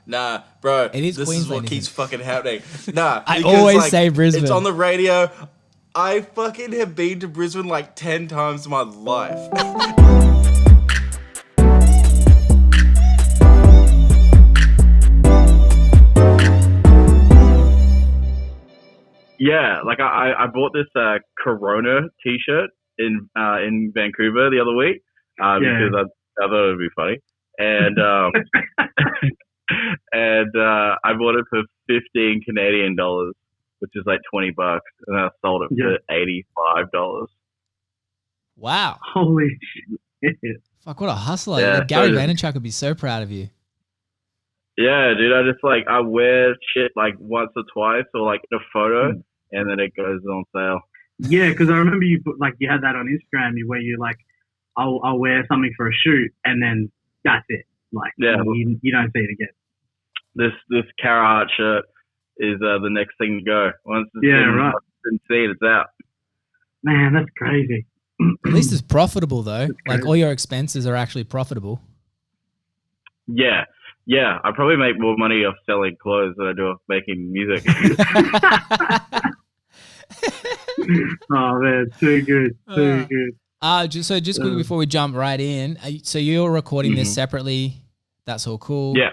bro. It is this Queensland, is what isn't keeps it? fucking happening. I always like, say Brisbane. It's on the radio. I fucking have been to Brisbane like 10 times in my life. Yeah, like I bought this Corona T-shirt in Vancouver the other week because I thought it would be funny, and and I bought it for 15 Canadian dollars, which is like $20, and I sold it for $85. Wow! Holy shit! Fuck, what a hustler! Yeah, Gary Vaynerchuk would be so proud of you. Yeah, dude, I wear shit like once or twice or like in a photo, and then it goes on sale. Yeah, because I remember you had that on Instagram where you like, I'll wear something for a shoot, and then that's it. Like, you don't see it again. This Carhartt shirt is the next thing to go. Once it's been seen, it's out. Man, that's crazy. At least it's profitable though. Like all your expenses are actually profitable. Yeah. Yeah, I probably make more money off selling clothes than I do off making music. Oh man, too good. Just quickly before we jump right in, so you're recording this separately. That's all cool. Yeah,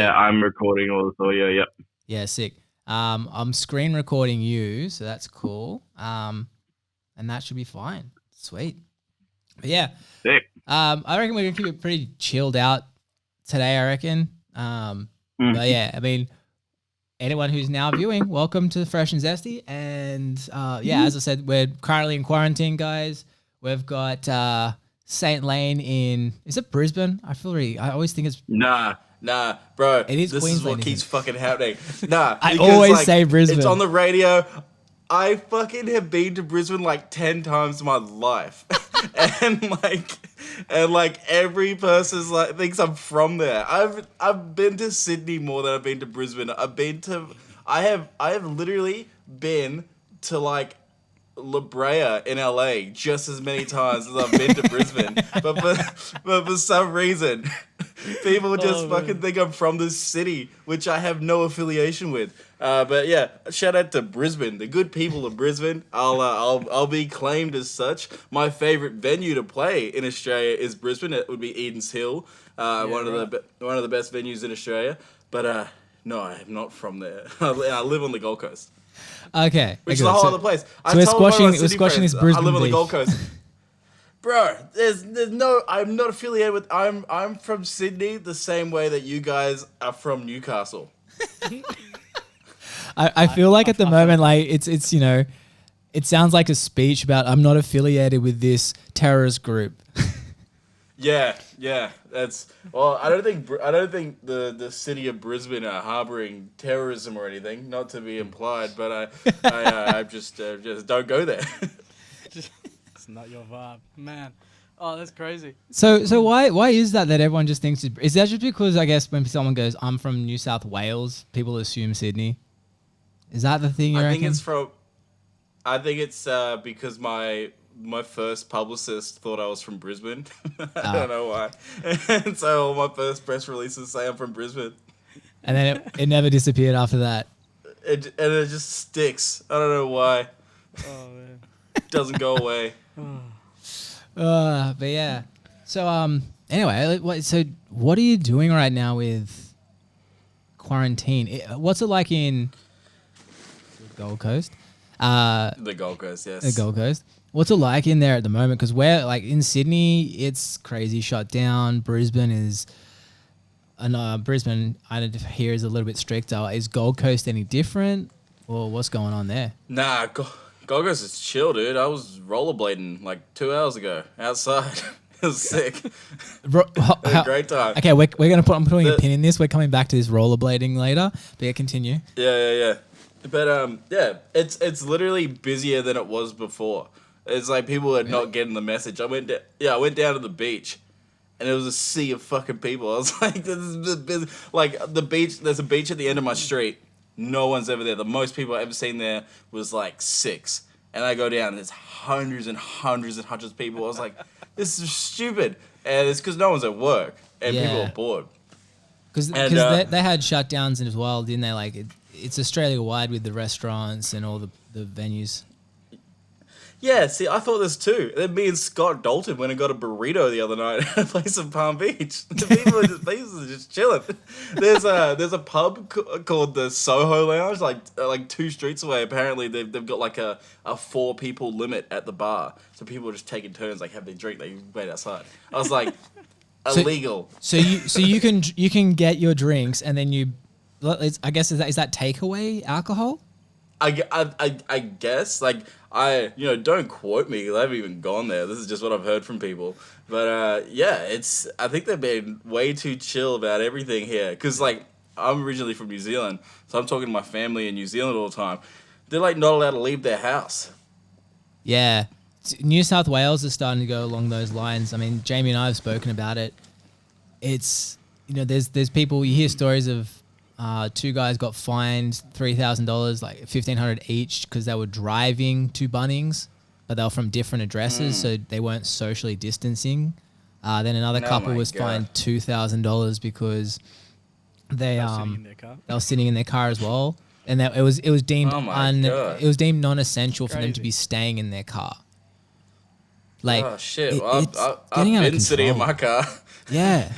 I'm recording all this audio. Yep. Yeah, sick. I'm screen recording you, so that's cool. And that should be fine. Sweet. But yeah, sick. I reckon we're gonna keep it pretty chilled out today, I reckon. But yeah, I mean, anyone who's now viewing, welcome to Fresh and Zesty. And as I said, we're currently in quarantine, guys. We've got St. Lane is it Brisbane? I always think it's... Nah, bro. It is This Queensland, is what keeps fucking happening. I always say Brisbane. It's on the radio. I fucking have been to Brisbane like 10 times in my life. and every person's like thinks I'm from there. I've been to Sydney more than I've been to Brisbane. I have literally been to like La Brea in LA just as many times as I've been to Brisbane. But for some reason, people just fucking think I'm from this city, which I have no affiliation with. But yeah, shout out to Brisbane, the good people of Brisbane. I'll be claimed as such. My favorite venue to play in Australia is Brisbane. It would be Eden's Hill, one of the best venues in Australia. But no, I am not from there. I live on the Gold Coast. Okay, which is a whole other place. So we're squashing this Brisbane. I live on the beef. Gold Coast. Bro, there's no. I'm not affiliated with. I'm from Sydney the same way that you guys are from Newcastle. I feel like at the moment, like it's it sounds like a speech about I'm not affiliated with this terrorist group. Yeah. That's I don't think the city of Brisbane are harboring terrorism or anything. Not to be implied, but I just don't go there. It's not your vibe, man. Oh, that's crazy. So why is that everyone just thinks is that just because I guess when someone goes I'm from New South Wales, people assume Sydney? Is that the thing? I think it's because my first publicist thought I was from Brisbane. I don't know why. And so all my first press releases say I'm from Brisbane. And then it never disappeared after that. It just sticks. I don't know why. Oh man, it doesn't go away. But yeah. So anyway, so what are you doing right now with quarantine? What's it like in Gold Coast? The Gold Coast, yes. The Gold Coast. What's it like in there at the moment? Because we're like in Sydney, it's crazy shut down. Brisbane is, Brisbane I hear is a little bit stricter. Is Gold Coast any different, or what's going on there? Nah, Gold Coast is chill, dude. I was rollerblading like 2 hours ago outside. It was sick. A great time. Okay, I'm putting a pin in this. We're coming back to this rollerblading later. But yeah, continue. Yeah. But it's literally busier than it was before. It's like people are not getting the message. I went down to the beach, and it was a sea of fucking people. I was like, this is busy. Like the beach. There's a beach at the end of my street. No one's ever there. The most people I've ever seen there was like 6. And I go down, and there's hundreds and hundreds and hundreds of people. I was like, this is stupid. And it's because no one's at work, and people are bored. Because they had shutdowns as well, didn't they? Like it's Australia wide with the restaurants and all the venues. Yeah, see, I thought this too. Then me and Scott Dalton went and got a burrito the other night at a place in Palm Beach. The people are just chilling. There's a pub called the Soho Lounge, like 2 streets away. Apparently, they've got like a 4 people limit at the bar, so people are just taking turns, like have their drink. They wait outside. I was like, illegal. So you can get your drinks and then I guess is that takeaway alcohol? I guess, like, don't quote me, 'cause I haven't even gone there. This is just what I've heard from people. But, I think they've been way too chill about everything here. Because, like, I'm originally from New Zealand, so I'm talking to my family in New Zealand all the time. They're, like, not allowed to leave their house. Yeah. New South Wales is starting to go along those lines. I mean, Jamie and I have spoken about it. It's, there's people, you hear stories of, 2 guys got fined $3,000, like $1,500 each, because they were driving to Bunnings, but they were from different addresses, so they weren't socially distancing. Then another couple was fined $2,000 because they were sitting in their car as well, and it was deemed it was deemed non-essential for them to be staying in their car. Like, oh shit! I've been sitting in my car. Yeah.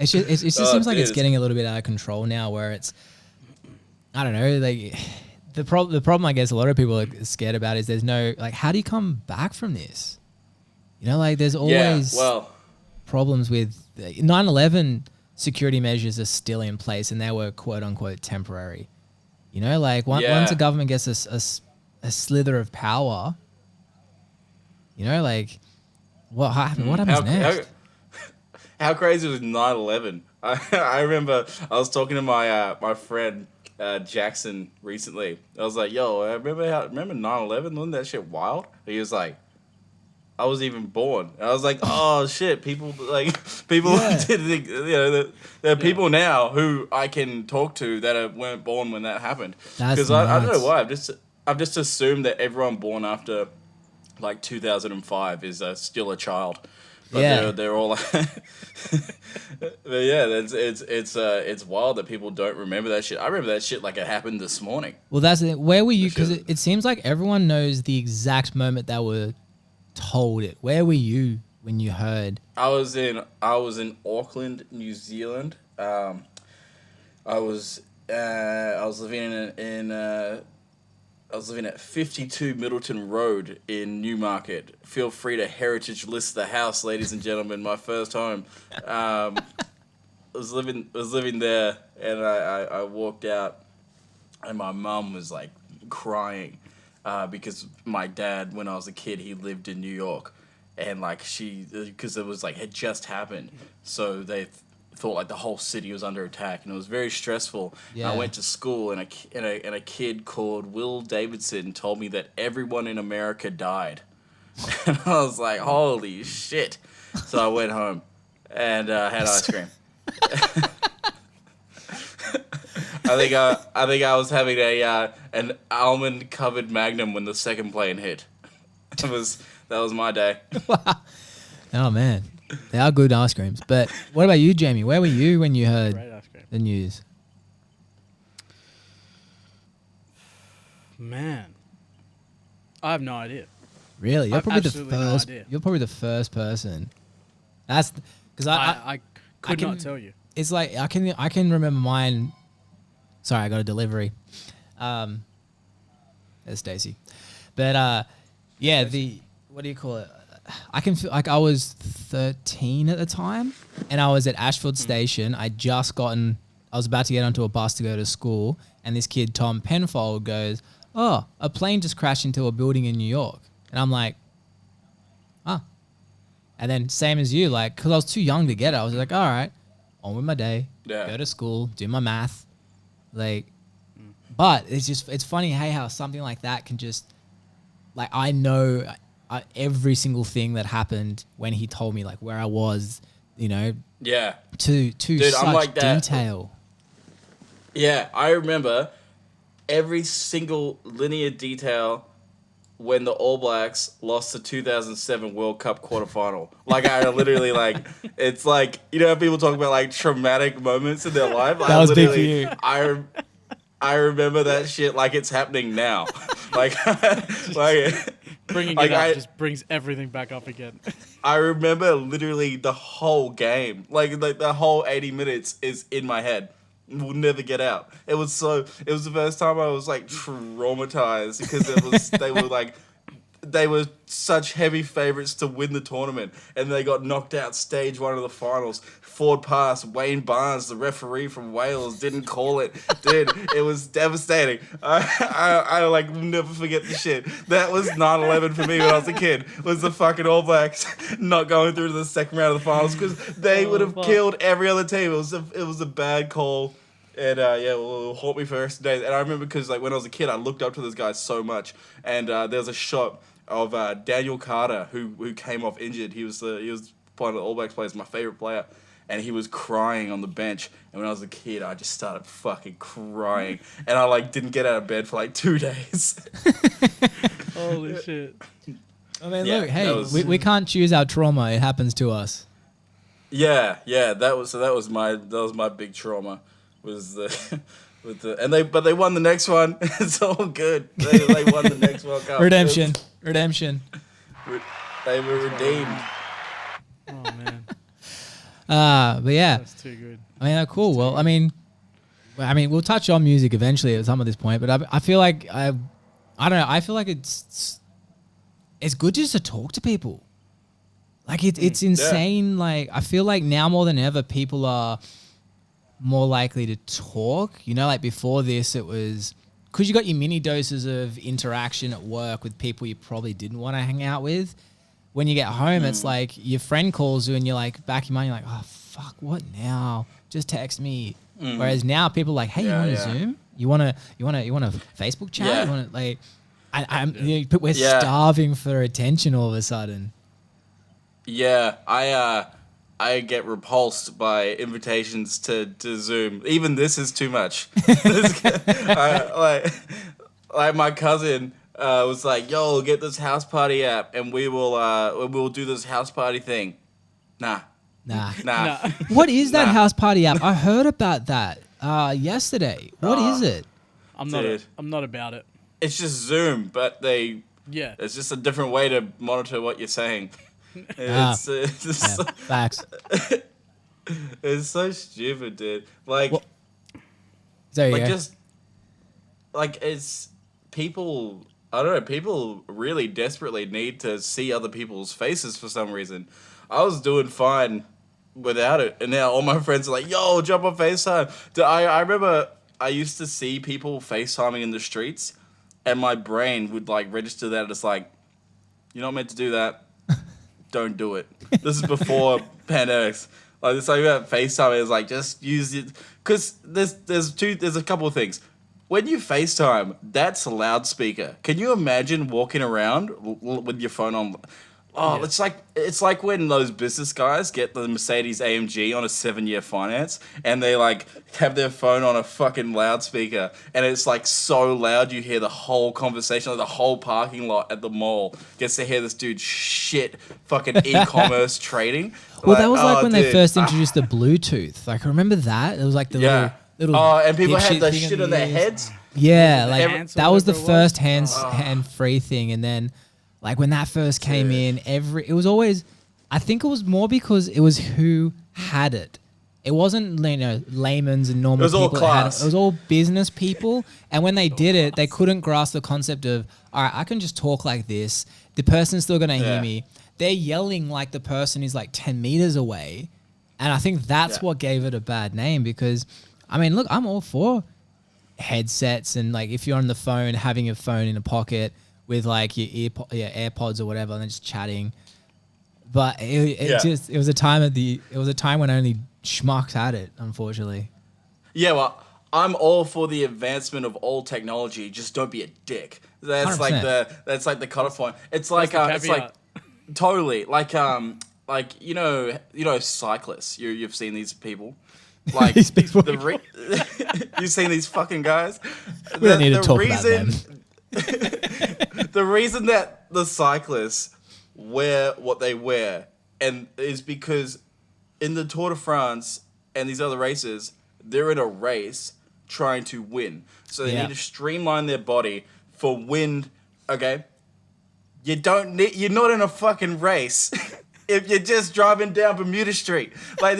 It just seems like it's getting a little bit out of control now, where it's, I don't know, like the problem I guess a lot of people are scared about is there's no, like, how do you come back from this? Like there's always problems with 9/11 security measures are still in place and they were quote unquote temporary. Like once a government gets a slither of power, like what happens next? How crazy was 9/11? I remember I was talking to my friend Jackson recently. I was like, "Yo, remember 9/11? Wasn't that shit wild?" He was like, "I was even born." And I was like, "Oh shit!" People did think, there are people now who I can talk to that weren't born when that happened. Because I don't know why. I've just assumed that everyone born after like 2005 is still a child. But they're all like, but it's wild that people don't remember that shit. I remember that shit like it happened this morning. Well, that's it. Where were you? Because it seems like everyone knows the exact moment they were told it. Where were you when you heard? I was in Auckland, New Zealand. I was living at 52 Middleton Road in Newmarket. Feel free to heritage list the house, ladies and gentlemen. My first home. I was living there, and I walked out, and my mum was like crying because my dad, when I was a kid, he lived in New York, and like because it was like had just happened, so they thought like the whole city was under attack, and it was very stressful. Yeah. I went to school, and a kid called Will Davidson told me that everyone in America died. And I was like, holy shit. So I went home and had ice cream. I think I was having an almond covered Magnum when the second plane hit. That was my day. Wow. Oh man. They are good ice creams. But what about you, Jamie? Where were you when you heard the news? Man, I have no idea. Really? You're probably the first. You're probably the first person. That's because I could not tell you. It's like I can remember mine. Sorry, I got a delivery. There's Stacey. But what do you call it? I can feel like I was 13 at the time, and I was at Ashfield Station. I was about to get onto a bus to go to school, and this kid, Tom Penfold, goes, "Oh, a plane just crashed into a building in New York." And I'm like, "Ah." And then same as you, like, because I was too young to get it, I was like, all right, on with my day, go to school, do my math. Like, but it's funny, hey, how something like that can just, like, I know every single thing that happened when he told me, like, where I was, to Dude, such like detail. Yeah, I remember every single linear detail when the All Blacks lost the 2007 World Cup quarterfinal. Like, I literally, like, it's like, you know how people talk about, like, traumatic moments in their life? That was big for you. I remember that shit like it's happening now. like, Bringing it up just brings everything back up again. I remember literally the whole game. Like the whole 80 minutes is in my head. Will never get out. It was the first time I was like traumatized because they were such heavy favorites to win the tournament, and they got knocked out stage 1 of the finals. Forward pass, Wayne Barnes, the referee from Wales, didn't call it. Dude, it was devastating. I like never forget the shit. That was 9/11 for me when I was a kid. Was the fucking All Blacks not going through to the second round of the finals because they would have killed every other team. It was a bad call. And it will haunt me for the rest of the day. And I remember because like when I was a kid, I looked up to this guy so much. And there was a shot of Daniel Carter who came off injured. He was one of the All Blacks players, my favorite player, and he was crying on the bench. And when I was a kid, I just started fucking crying, and I like didn't get out of bed for like 2 days. Holy shit! I mean, look, hey, we can't choose our trauma; it happens to us. Yeah, that was my big trauma. Was but they won the next one. It's all good. They won the next World Cup. Redemption. They were redeemed. Oh man. But yeah. That's too good. I mean, cool. Well, I mean, we'll touch on music eventually at some of this point, but I feel like I don't know. I feel like it's good just to talk to people. Like it's insane. Yeah. Like I feel like now more than ever, people are more likely to talk. You know, like before this, it was because you got your mini doses of interaction at work with people you probably didn't want to hang out with. When you get home, it's like your friend calls you and you're like, back in your mind, you're like, oh, fuck, what now? Just text me. Whereas now people are like, hey, you want to Zoom? You want to Facebook chat? Yeah. You want to like, we're starving for attention all of a sudden. Yeah, I get repulsed by invitations to Zoom. Even this is too much. Like my cousin was like, "Yo, get this house party app, and we'll do this house party thing." Nah. What is that house party app? I heard about that yesterday. What is it? I'm not about it. It's just Zoom, but it's just a different way to monitor what you're saying. Facts. It's so stupid, dude. Like, it's people. I don't know. People really desperately need to see other people's faces for some reason. I was doing fine without it, and now all my friends are like, "Yo, jump on FaceTime." I remember I used to see people FaceTiming in the streets, and my brain would like register that it's like, "You're not meant to do that. Don't do it." This is before pandemics. Like this, like about FaceTime is like just use it because there's a couple of things. When you FaceTime, that's a loudspeaker. Can you imagine walking around with your phone on? Oh, yeah. It's like when those business guys get the Mercedes AMG on a 7-year finance and they like have their phone on a fucking loudspeaker and it's like so loud you hear the whole conversation, like the whole parking lot at the mall gets to hear this dude shit fucking e-commerce trading. Well, that was like when they first introduced the Bluetooth. Like, remember that? It was like the little and people had the shit on their heads. Yeah, like that was the first hand-free thing, and then. Like when that first came in, it was always, I think it was more because it was who had it. It wasn't, layman's and normal people. It was all class. It was all business people. And when they did it, they couldn't grasp the concept of, all right, I can just talk like this. The person's still going to hear me. They're yelling like the person is like 10 meters away. And I think that's what gave it a bad name because, I mean, look, I'm all for headsets and like if you're on the phone, having your phone in a pocket, with like your AirPods or whatever, and then just chatting. But it was a time when only schmucks had it, unfortunately. Yeah, well, I'm all for the advancement of all technology. Just don't be a dick. That's 100%. That's like the cutoff point. It's like totally like you know cyclists. You've seen these people. Like you've seen these fucking guys. We don't need to talk about them. The reason that the cyclists wear what they wear and is because in the Tour de France and these other races, they're in a race trying to win. So they need to streamline their body for wind. Okay, you're not in a fucking race. If you're just driving down Bermuda Street, like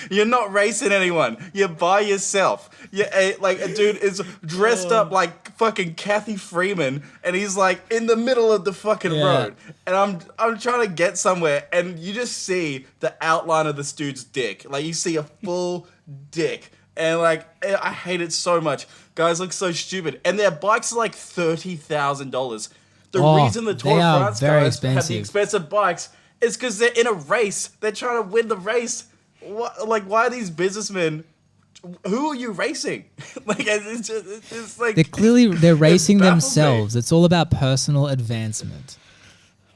you're not racing anyone. You're by yourself. Like a dude is dressed up like fucking Kathy Freeman, and he's like in the middle of the fucking road. And I'm trying to get somewhere, and you just see the outline of this dude's dick. Like you see a full dick, and like I hate it so much. Guys look so stupid, and their bikes are like $30,000. The reason the Tour de France guys have the expensive bikes. It's because they're in a race. They're trying to win the race. Why are these businessmen? Who are you racing? Like, it's like they're racing themselves. It's all about personal advancement.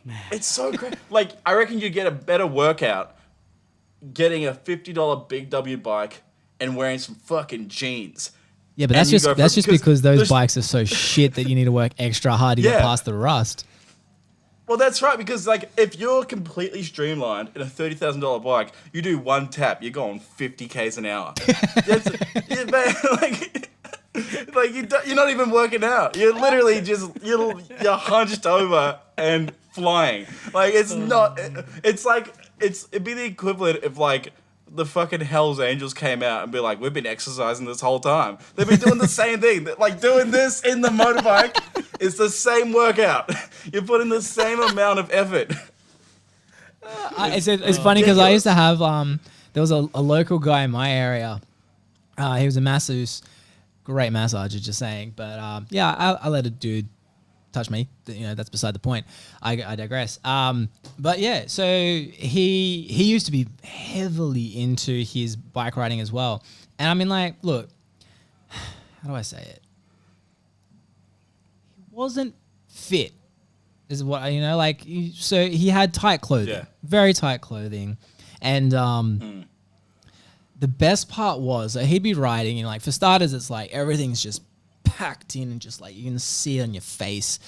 Man. It's so great. Like, I reckon you get a better workout getting a $50 Big W bike and wearing some fucking jeans. Yeah, but that's just because those bikes are so shit that you need to work extra hard to get past the rust. Well, that's right, because like if you're completely streamlined in a $30,000 bike, you do one tap, you're going 50 k's an hour. You're not even working out. You're literally just you're hunched over and flying. Like it'd be the equivalent if like the fucking Hell's Angels came out and be like, we've been exercising this whole time. They've been doing the same thing. Like doing this in the motorbike. It's the same workout. You're putting the same amount of effort. It's funny because I used to have there was a local guy in my area. He was a masseuse, great massager, just saying. But I let a dude touch me. That's beside the point. I digress. But yeah, so he used to be heavily into his bike riding as well. And I mean, like, look, how do I say it? Wasn't fit is what so he had tight clothing, very tight clothing, and the best part was that he'd be riding and like for starters it's like everything's just packed in and just like you can see it on your face,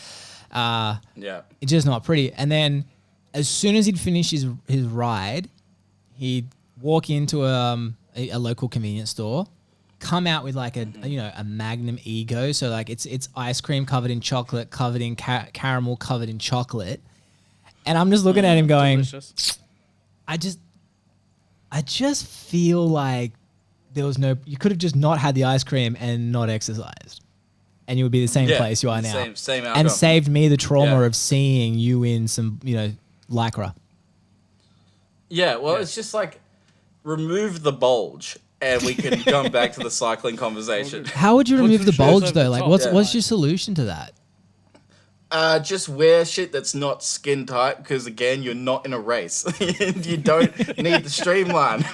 it's just not pretty. And then as soon as he'd finish his ride, he'd walk into a local convenience store, come out with like a Magnum Ego, so like it's ice cream covered in chocolate, covered in caramel, covered in chocolate, and I'm just looking at him going, delicious. I just feel like you could have just not had the ice cream and not exercised, and you would be the same place you are now, same outcome. And saved me the trauma of seeing you in some lycra. It's just like remove the bulge. And we can come back to the cycling conversation. How would you remove the bulge though? Like, what's your solution to that? Just wear shit that's not skin tight, because again, you're not in a race. You don't need the streamline.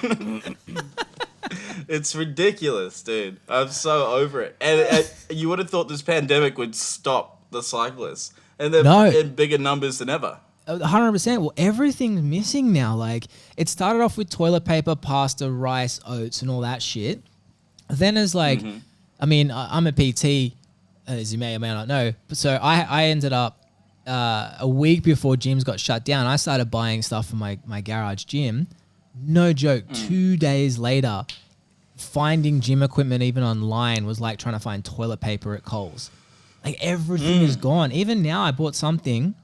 It's ridiculous, dude. I'm so over it. And you would have thought this pandemic would stop the cyclists, and they're in bigger numbers than ever. 100%. Well, everything's missing now. Like, it started off with toilet paper, pasta, rice, oats, and all that shit. Then there's like, I mean, I'm a PT, as you may or may not know. So I ended up a week before gyms got shut down. I started buying stuff for my garage gym. No joke. 2 days later, finding gym equipment even online was like trying to find toilet paper at Coles. Like everything is gone. Even now, I bought something.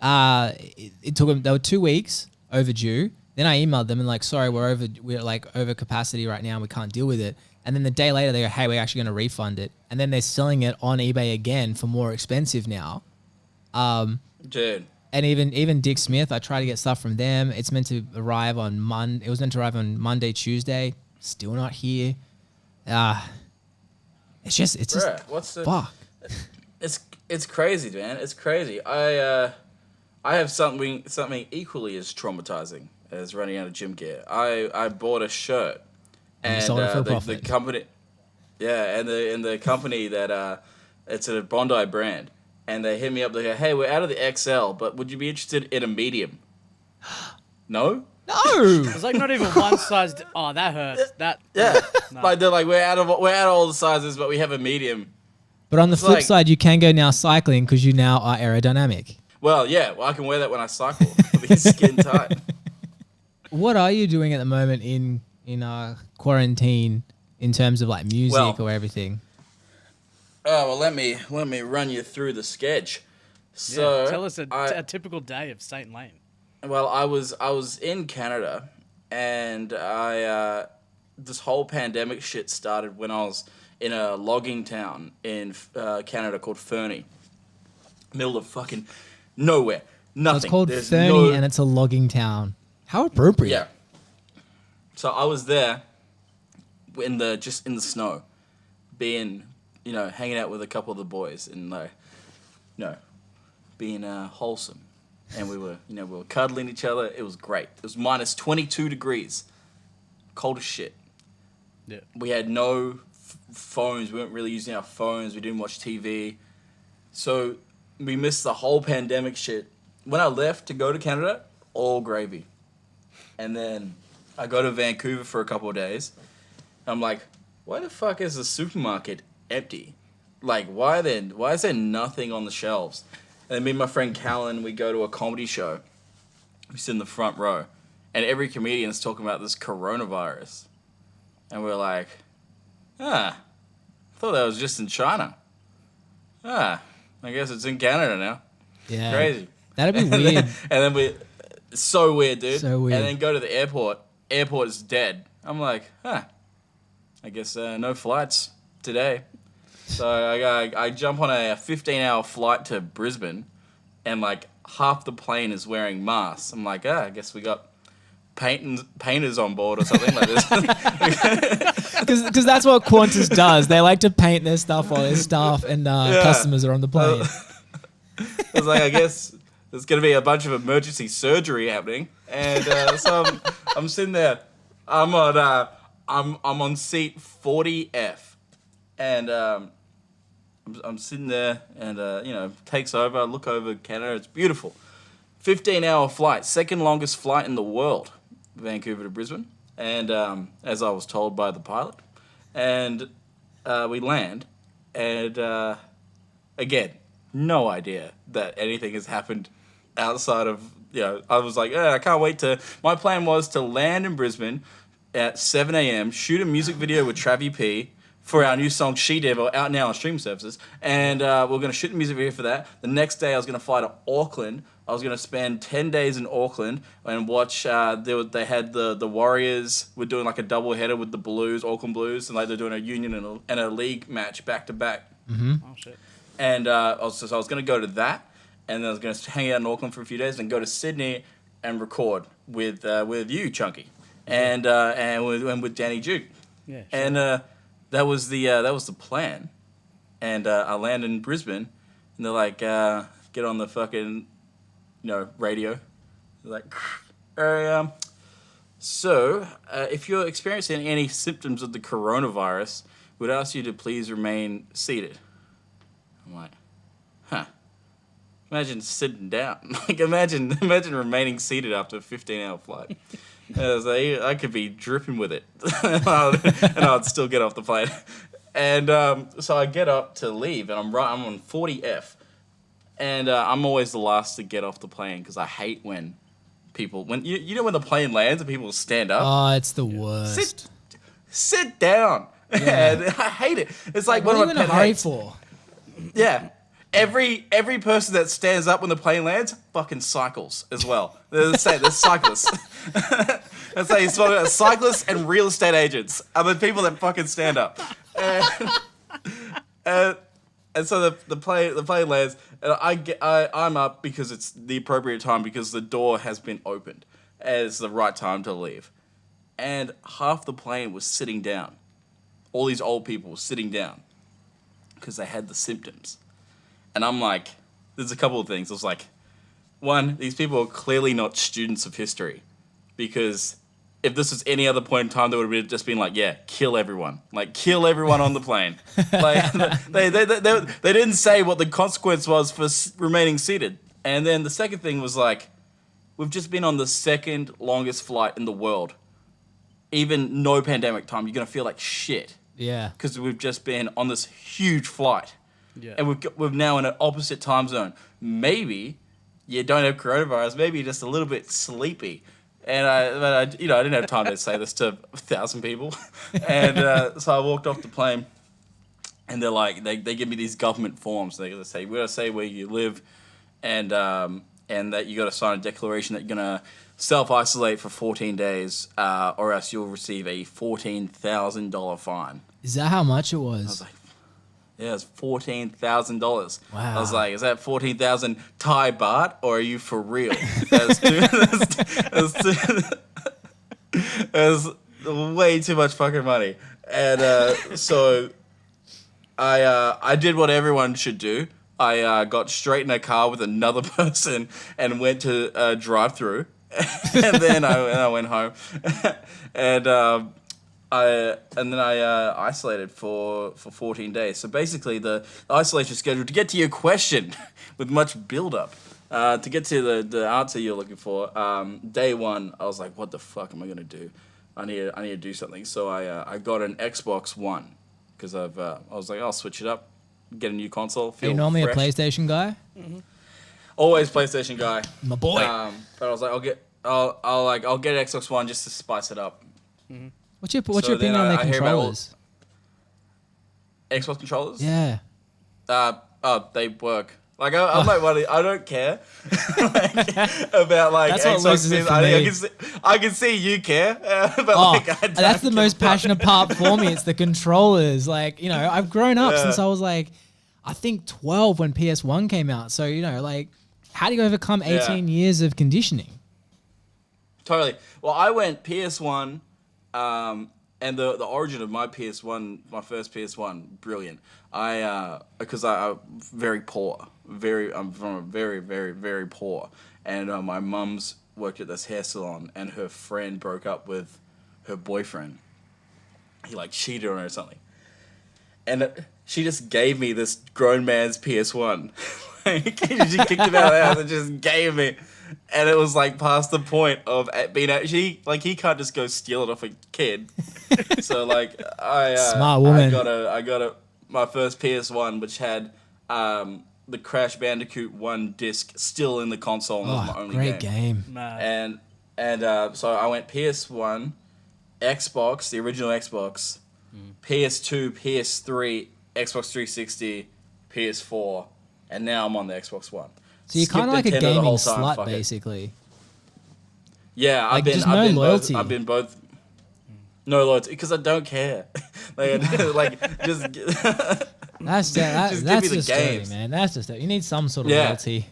It took them. They were 2 weeks overdue. Then I emailed them and like, sorry, we're like over capacity right now. We can't deal with it. And then the day later, they go, hey, we're actually going to refund it. And then they're selling it on eBay again for more expensive now. Dude. And even Dick Smith, I tried to get stuff from them. It's meant to arrive on Monday. It was meant to arrive on Monday, Tuesday. Still not here. It's just fuck. It's crazy, man. It's crazy. I have something equally as traumatizing as running out of gym gear. I bought a shirt, and the company, and the company that it's a Bondi brand, and they hit me up. They go, "Hey, we're out of the XL, but would you be interested in a medium?" No. It's like not even one size. Oh, that hurts. No. Like they're like, we're out of all the sizes, but we have a medium. But on the flip side, you can go now cycling because you now are aerodynamic. Well, yeah, I can wear that when I cycle. It'll be skin tight. What are you doing at the moment in quarantine in terms of like music or everything? Oh well, let me run you through the sketch. So tell us a typical day of Saint Lane. Well, I was in Canada, and this whole pandemic shit started when I was in a logging town in Canada called Fernie, middle of fucking nowhere, nothing. So it's called Fernie, and it's a logging town. How appropriate. Yeah. So I was there in the snow, being hanging out with a couple of the boys and being wholesome, and we were cuddling each other. It was great. It was minus 22 degrees, cold as shit. Yeah. We had no phones. We weren't really using our phones. We didn't watch TV, so we missed the whole pandemic shit. When I left to go to Canada, all gravy, and then I go to Vancouver for a couple of days. I'm like, why the fuck is the supermarket empty? Like, why is there nothing on the shelves? And then me and my friend Callan, we go to a comedy show. We sit in the front row, and every comedian's talking about this coronavirus. And we're like, I thought that was just in China. I guess it's in Canada now. Yeah. Crazy. That'd be weird. And then so weird, dude. So weird. And then go to the airport. Airport is dead. I'm like, I guess no flights today. So I jump on a 15-hour flight to Brisbane, and like half the plane is wearing masks. I'm like, I guess we got painters on board or something like this. Because that's what Qantas does. They like to paint their stuff while their staff and customers are on the plane. I was like, I guess there's going to be a bunch of emergency surgery happening, and so I'm sitting there. I'm on seat 40F, and I'm sitting there, and takes over. I look over Canada. It's beautiful. 15-hour flight, second longest flight in the world, Vancouver to Brisbane, and as I was told by the pilot, and we land, and again, no idea that anything has happened outside of, I was like, I can't wait my plan was to land in Brisbane at 7 a.m., shoot a music video with Travie P for our new song She Devil, out now on streaming services, and we're going to shoot a music video for that. The next day I was going to fly to Auckland. I was going to spend 10 days in Auckland and watch, they had the Warriors were doing like a double header with the Blues, Auckland Blues, and like they're doing a union and a league match back to back. Mm-hmm. Oh, shit. And I was going to go to that, and then I was going to hang out in Auckland for a few days, and go to Sydney and record with you, Chunky, and with Danny Duke. Yeah. Sure. And that was the plan. And I landed in Brisbane, and they're like, get on the fucking radio. They're like, so if you're experiencing any symptoms of the coronavirus, we'd ask you to please remain seated. I'm like, imagine sitting down. Like, imagine remaining seated after a 15-hour flight. I was like, I could be dripping with it, and I'd still get off the plane. And so I get up to leave, and I'm on 40F, and I'm always the last to get off the plane because I hate when when the plane lands and people stand up. Oh, it's the worst. Sit down. Yeah. And I hate it. It's like, what one are of you my in a pet hurry hates. for? Yeah. Every person that stands up when the plane lands fucking cycles as well. They're cyclists. That's how you spell it. Cyclists and real estate agents are the people that fucking stand up. And so the plane lands, and I'm up because it's the appropriate time because the door has been opened as the right time to leave. And half the plane was sitting down. All these old people were sitting down because they had the symptoms. And I'm like, there's a couple of things. I was like, one, these people are clearly not students of history, because if this was any other point in time, they would have just been like, yeah, kill everyone. Like, kill everyone on the plane. Like, they didn't say what the consequence was for remaining seated. And then the second thing was like, we've just been on the second longest flight in the world. Even no pandemic time, you're going to feel like shit. Yeah. Because we've just been on this huge flight. Yeah. And we're now in an opposite time zone. Maybe you don't have coronavirus. Maybe you're just a little bit sleepy. And I didn't have time to say this to 1,000 people. And so I walked off the plane, and they're like, they give me these government forms. They say, we gotta say where you live, and that you gotta sign a declaration that you're gonna self-isolate for 14 days, or else you'll receive a $14,000 fine. Is that how much it I was? was like, yeah, it's $14,000. Wow. I was like, is that 14,000 Thai baht, or are you for real? That's way too much fucking money. And so I did what everyone should do. I got straight in a car with another person and went to a drive-through, and then I went home, and I isolated for 14 days. So basically, the isolation schedule, to get to your question with much build-up, to get to the answer you're looking for, day one, I was like, what the fuck am I going to do? I need to do something. So I got an Xbox One, because I was like, I'll switch it up, get a new console, feel Are you normally fresh. a PlayStation guy? Mm-hmm. Always PlayStation guy. My boy. But I was like, I'll get an Xbox One just to spice it up. Mm-hmm. What's your So opinion then on their I hear about controllers? Xbox controllers? Yeah. They work. Like I'm like, I don't care about like That's what Xbox. loses it for me. I can see you care, but Oh, like I don't that's the give most a fuck. passionate part for me. It's the controllers. Like, you know, I've grown up Yeah. since I was like, I think 12 when PS1 came out. So, you know, like, how do you overcome 18 years of conditioning? Totally. Well, I went PS1, and the origin of my PS1, my first PS1, brilliant. Because I'm very poor. I'm from a very, very, very poor. And my mum's worked at this hair salon, and her friend broke up with her boyfriend. He like cheated on her or something. And she just gave me this grown man's PS1. Like, she kicked him out of the house and just gave me. And it was like past the point of being actually like, he can't just go steal it off a kid. So like Smart woman. I got my first PS1, which had the Crash Bandicoot 1 disc still in the console, and it was my only Great game. Mad. And so I went PS1, Xbox, the original Xbox, PS2, PS3, Xbox 360, PS4, and now I'm on the Xbox One. So you're kind of like Skipped a Nintendo the gaming whole time, slut, fuck it. basically. Yeah, Like, just no loyalty. I've been both. No loyalty, because I don't care. Just That's give me the just dirty, games. man. That's just dirty. You need some sort of Yeah. loyalty.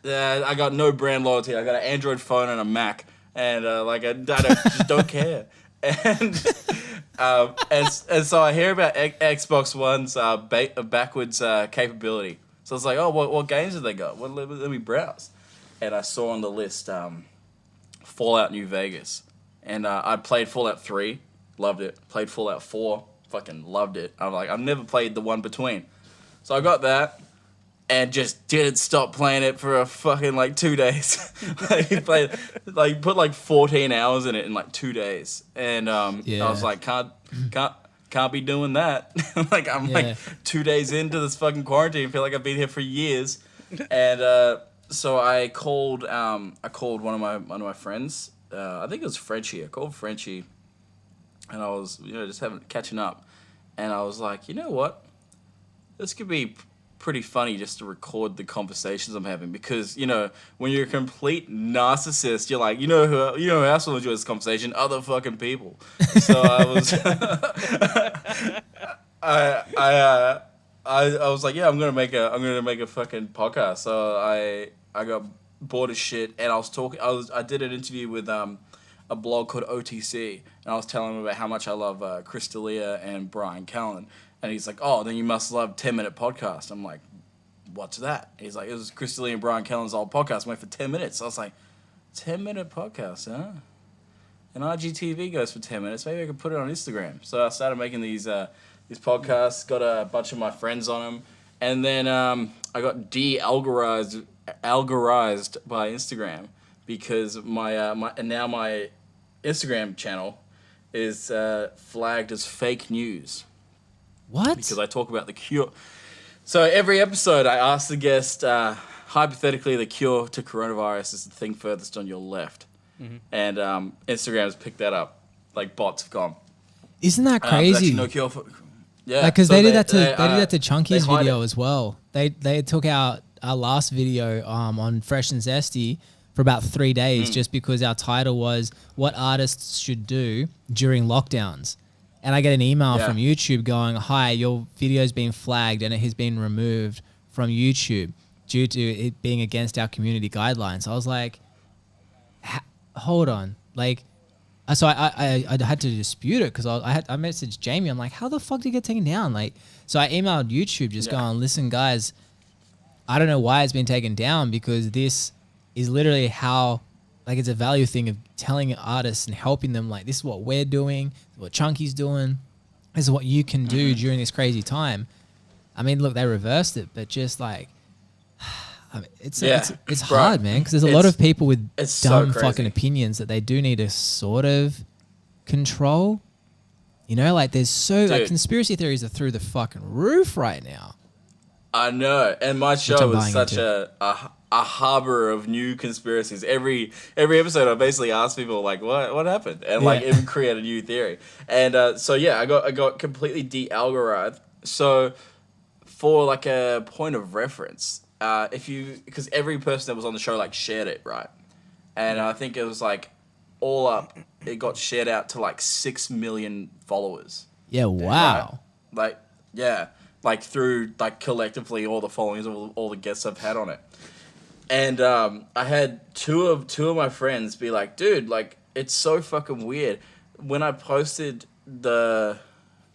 I got no brand loyalty. I got an Android phone and a Mac, and just don't care. And so I hear about Xbox One's backwards capability. So it's like, oh, what games have they got? Let me browse. And I saw on the list Fallout New Vegas. And I played Fallout 3, loved it. Played Fallout 4, fucking loved it. I'm like, I've never played the one between. So I got that and just didn't stop playing it for a fucking 2 days. Put 14 hours in it in 2 days. And I was like, can't be doing that. I'm 2 days into this fucking quarantine. I feel like I've been here for years. And so I called one of my friends. I think it was Frenchie. I called Frenchie, and I was just catching up, and I was like, you know what, this could be pretty funny just to record the conversations I'm having, because when you're a complete narcissist, you're like, who else will enjoy this conversation? Other fucking people. So I was I was like, yeah, I'm gonna make a fucking podcast. So I got bored as shit, and I did an interview with a blog called OTC, and I was telling him about how much I love Chris D'Elia and Brian Callen, and he's like, oh, then you must love 10-minute podcast. I'm like, what's that? He's like, it was Chris D'Elia and Brian Callen's old podcast, went for 10 minutes. I was like, 10-minute podcast, huh? And IGTV goes for 10 minutes. Maybe I could put it on Instagram. So I started making these podcasts, got a bunch of my friends on them, and then I got algorized by Instagram, because my Instagram channel is flagged as fake news. What? Because I talk about the cure. So every episode, I ask the guest, hypothetically, the cure to coronavirus is the thing furthest on your left. And Instagram has picked that up. Like, bots have gone. Isn't that There's crazy? actually no cure for... Yeah. Like, because so they did that to they Chunky's hide video it. as well. They took out our last video on Fresh and Zesty for about 3 days just because our title was what artists should do during lockdowns. And I get an email from YouTube going, hi, your video's been flagged and it has been removed from YouTube due to it being against our community guidelines. I was like, hold on. Like, so I had to dispute it because I messaged Jamie. I'm like, how the fuck did it get taken down? Like, so I emailed YouTube just going, listen, guys, I don't know why it's been taken down because this is literally how, like, it's a value thing of telling artists and helping them, like, this is what we're doing, this is what Chunky's doing, this is what you can do during this crazy time. I mean, look, they reversed it, but just like, I mean, it's hard, man, because there's a lot of people with dumb fucking opinions that they do need to sort of control. You know, like there's like conspiracy theories are through the fucking roof right now. I know, and my show is such a harbor of new conspiracies. Every episode, I basically ask people like, "What happened?" and like even create a new theory. And so I got completely de-algorithmed. So for like a point of reference, because every person that was on the show like shared it, right? And I think it was like all up, it got shared out to like 6 million followers. Yeah, wow. Right? Like through like collectively all the followings of all the guests I've had on it. And I had two of my friends be like, dude, like it's so fucking weird. When I posted the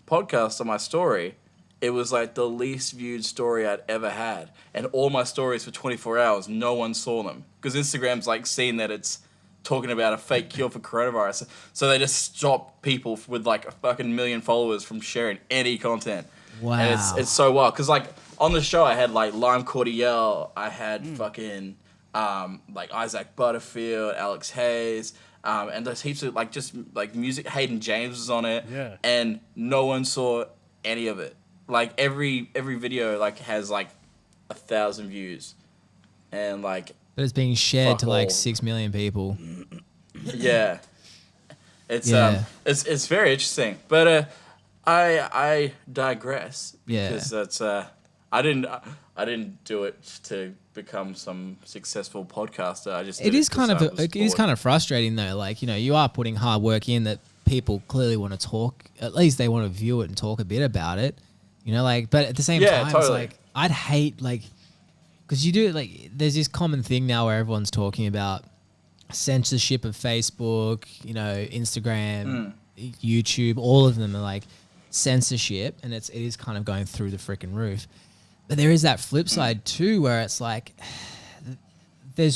podcast on my story, it was like the least viewed story I'd ever had. And all my stories for 24 hours, no one saw them. Because Instagram's like seen that it's talking about a fake cure for coronavirus. So they just stop people with like a fucking million followers from sharing any content. Wow. And it's so wild. Because like on the show I had like Lime Cordial, I had fucking like Isaac Butterfield, Alex Hayes, and there's heaps of like just like music. Hayden James was on it. Yeah. And no one saw any of it. Like every video like has like 1,000 views, and like but it's being shared to like 6 million people. Yeah, it's very interesting. But I digress. Yeah, because that's I didn't do it to become some successful podcaster. I just it is kind of frustrating though. Like, you know, you are putting hard work in that people clearly want to talk. At least they want to view it and talk a bit about it. You know, like, but at the same time, It's like, I'd hate, like, because you do, like, there's this common thing now where everyone's talking about censorship of Facebook, you know, Instagram, YouTube, all of them are like censorship, and it is kind of going through the freaking roof. But there is that flip side too, where it's like, the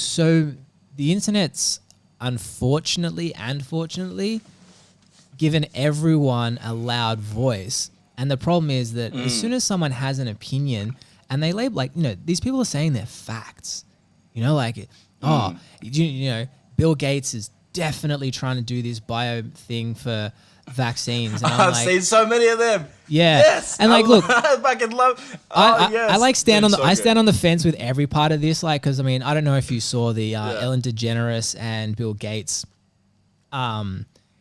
internet's unfortunately and fortunately given everyone a loud voice. And the problem is that as soon as someone has an opinion and they label, like, you know, these people are saying they're facts, you know, like, you know, Bill Gates is definitely trying to do this bio thing for vaccines. And I've seen so many of them. Yeah. Yes. And like, look, I fucking love. I like stand on the I stand on the fence with every part of this, like, because I mean, I don't know if you saw the Ellen DeGeneres and Bill Gates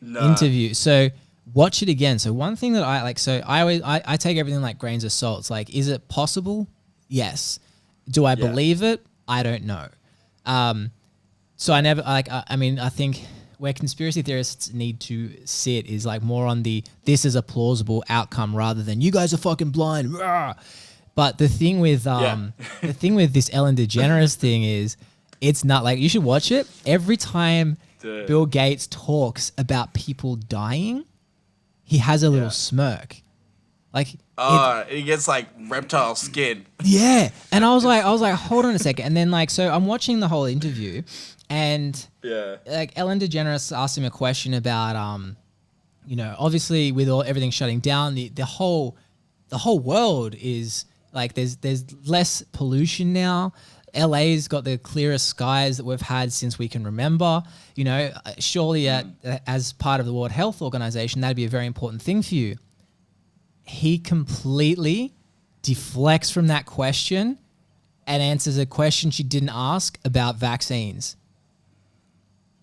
interview. So watch it again. So one thing that I like, so I take everything like grains of salt. It's like, is it possible? Yes. Do I believe it? I don't know. So I never like. I mean, I think where conspiracy theorists need to sit is like more on this is a plausible outcome rather than you guys are fucking blind. Rah! But the thing with the thing with this Ellen DeGeneres thing is it's not like, you should watch it. Every time Bill Gates talks about people dying, he has a little smirk. Like, he gets like reptile skin. Yeah. And I was like, hold on a second. And then like, so I'm watching the whole interview, and like Ellen DeGeneres asked him a question about, you know, obviously with everything shutting down, the whole world is like, there's less pollution now. LA's got the clearest skies that we've had since we can remember. You know, surely as part of the World Health Organization, that'd be a very important thing for you. He completely deflects from that question and answers a question she didn't ask about vaccines.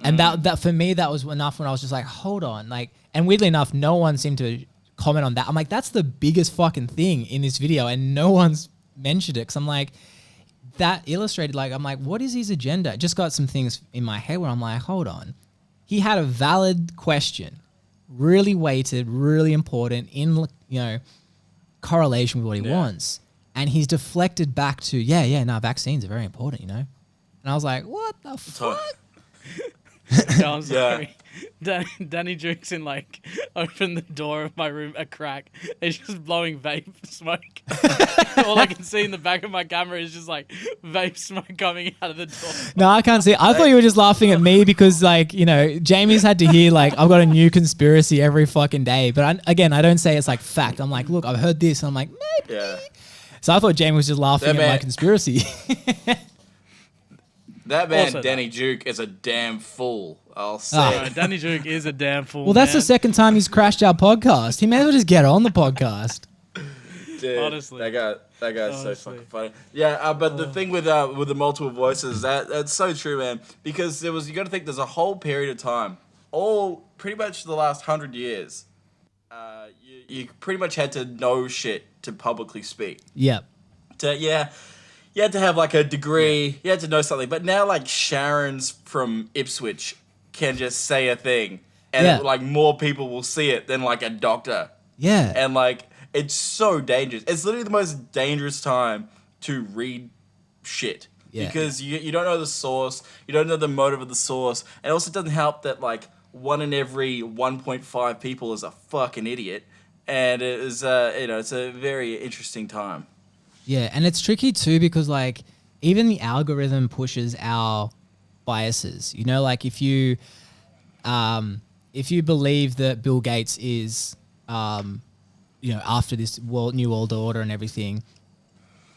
And that for me, that was enough when I was just like, hold on. Like, and weirdly enough, no one seemed to comment on that. I'm like, that's the biggest fucking thing in this video, and no one's mentioned it. Because I'm like, that illustrated, like, I'm like, what is his agenda? Just got some things in my head where I'm like, hold on. He had a valid question, really weighted, really important, in, you know, correlation with what he wants. And he's deflected back to, vaccines are very important, you know? And I was like, what the fuck? No, I'm sorry. Danny Jukes in like opened the door of my room a crack. It's just blowing vape smoke. All I can see in the back of my camera is just like vape smoke coming out of the door. No, I can't see. I thought you were just laughing at me because, like, you know, Jamie's had to hear like I've got a new conspiracy every fucking day. But I don't say it's like fact. I'm like, look, I've heard this. And I'm like, maybe. Yeah. So I thought Jamie was just laughing at my conspiracy. That man, also Danny Duke, is a damn fool. I'll say. Danny Duke is a damn fool. Well, that's the second time he's crashed our podcast. He may as well just get on the podcast. Dude, honestly, that guy's so fucking funny. Yeah, but the thing with the multiple voices, that's so true, man. Because you got to think there's a whole period of time, all pretty much the last 100 years. You pretty much had to know shit to publicly speak. Yep. You had to have like a degree. Yeah. You had to know something. But now like Sharon's from Ipswich can just say a thing. And like more people will see it than like a doctor. Yeah. And like it's so dangerous. It's literally the most dangerous time to read shit. Yeah. Because you don't know the source. You don't know the motive of the source. And it also doesn't help that like 1 in every 1.5 people is a fucking idiot. And it is, it's a very interesting time. Yeah, and it's tricky too because like even the algorithm pushes our biases. You know, like if you believe that Bill Gates is, after this new world order and everything,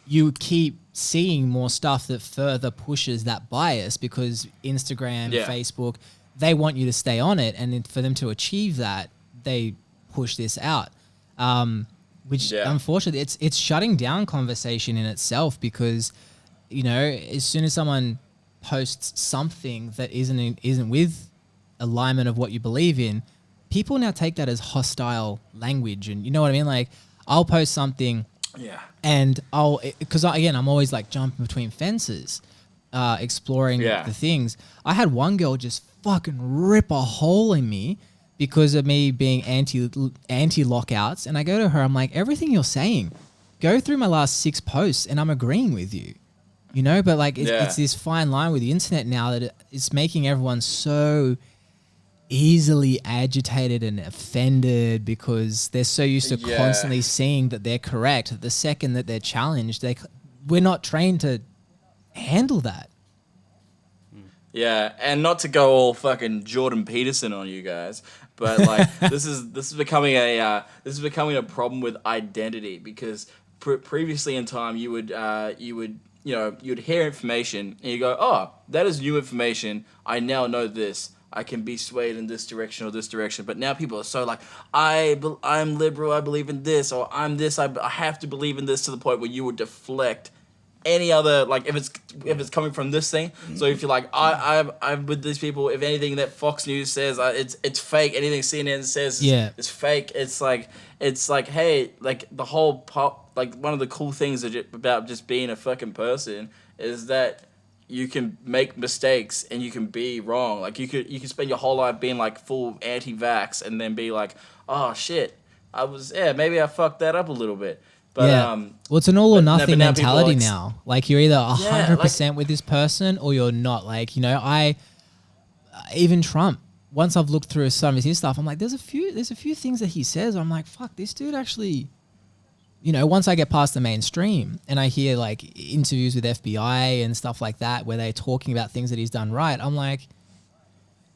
you keep seeing more stuff that further pushes that bias because Instagram, Facebook, they want you to stay on it, and for them to achieve that, they push this out. Which unfortunately it's shutting down conversation in itself because, you know, as soon as someone posts something that isn't with alignment of what you believe in, people now take that as hostile language. And you know what I mean? Like I'll post something and because I'm always like jumping between fences, exploring the things. I had one girl just fucking rip a hole in me because of me being anti lockouts, and I go to her, I'm like, everything you're saying, go through my last 6 posts, and I'm agreeing with you, you know. But like, it's this fine line with the internet now that it's making everyone so easily agitated and offended because they're so used to constantly seeing that they're correct. The second that they're challenged, we're not trained to handle that. Yeah, and not to go all fucking Jordan Peterson on you guys, but like this is becoming a problem with identity because previously in time you'd hear information and you go, oh, that is new information. I now know this. I can be swayed in this direction or this direction. But now people are so like, I'm liberal. I believe in this, or I'm this. I have to believe in this to the point where you would deflect any other, like if it's coming from this thing. So if you're like I'm with these people, if anything that Fox News says it's fake, anything CNN says is fake. It's like hey, like the whole like one of the cool things about just being a fucking person is that you can make mistakes and you can be wrong. Like you can spend your whole life being like full anti-vax and then be like, oh shit, maybe I fucked that up a little bit. But, well, it's an all or nothing mentality now. Like you're either 100% with this person or you're not. Like, you know, even Trump, once I've looked through some of his stuff, I'm like, there's a few things that he says. I'm like, fuck, this dude actually, you know, once I get past the mainstream and I hear like interviews with FBI and stuff like that, where they're talking about things that he's done right, I'm like,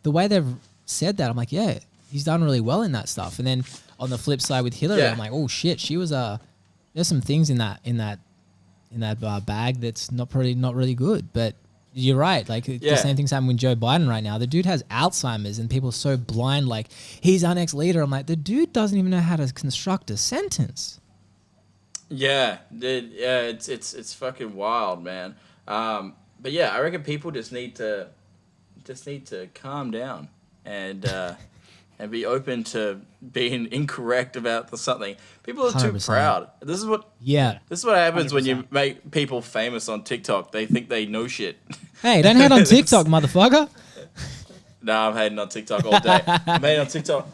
the way they've said that, I'm like, yeah, he's done really well in that stuff. And then on the flip side with Hillary, I'm like, oh shit, she was there's some things in that bag that's not really good. But you're right. Like the same thing's happening with Joe Biden right now. The dude has Alzheimer's and people are so blind. Like he's our next leader. I'm like, the dude doesn't even know how to construct a sentence. Yeah, it's fucking wild, man. But yeah, I reckon people just need to calm down and be open to being incorrect about something. People are too 100%. proud. This is what happens 100%. when you make people famous on TikTok. They think they know shit. Hey, don't hate on TikTok, motherfucker. Nah, I'm hating on TikTok all day. I'm hating on TikTok.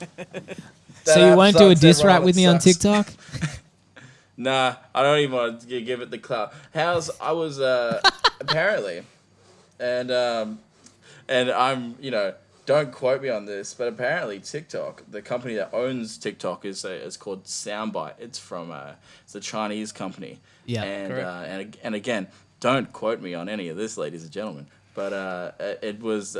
So you won't do a diss rap with me on TikTok? Nah, I don't even want to give it the clout. I was apparently, and I'm, don't quote me on this, but apparently TikTok, the company that owns TikTok, is called Soundbite. It's from it's a Chinese company. Yeah, and again, don't quote me on any of this, ladies and gentlemen. But it was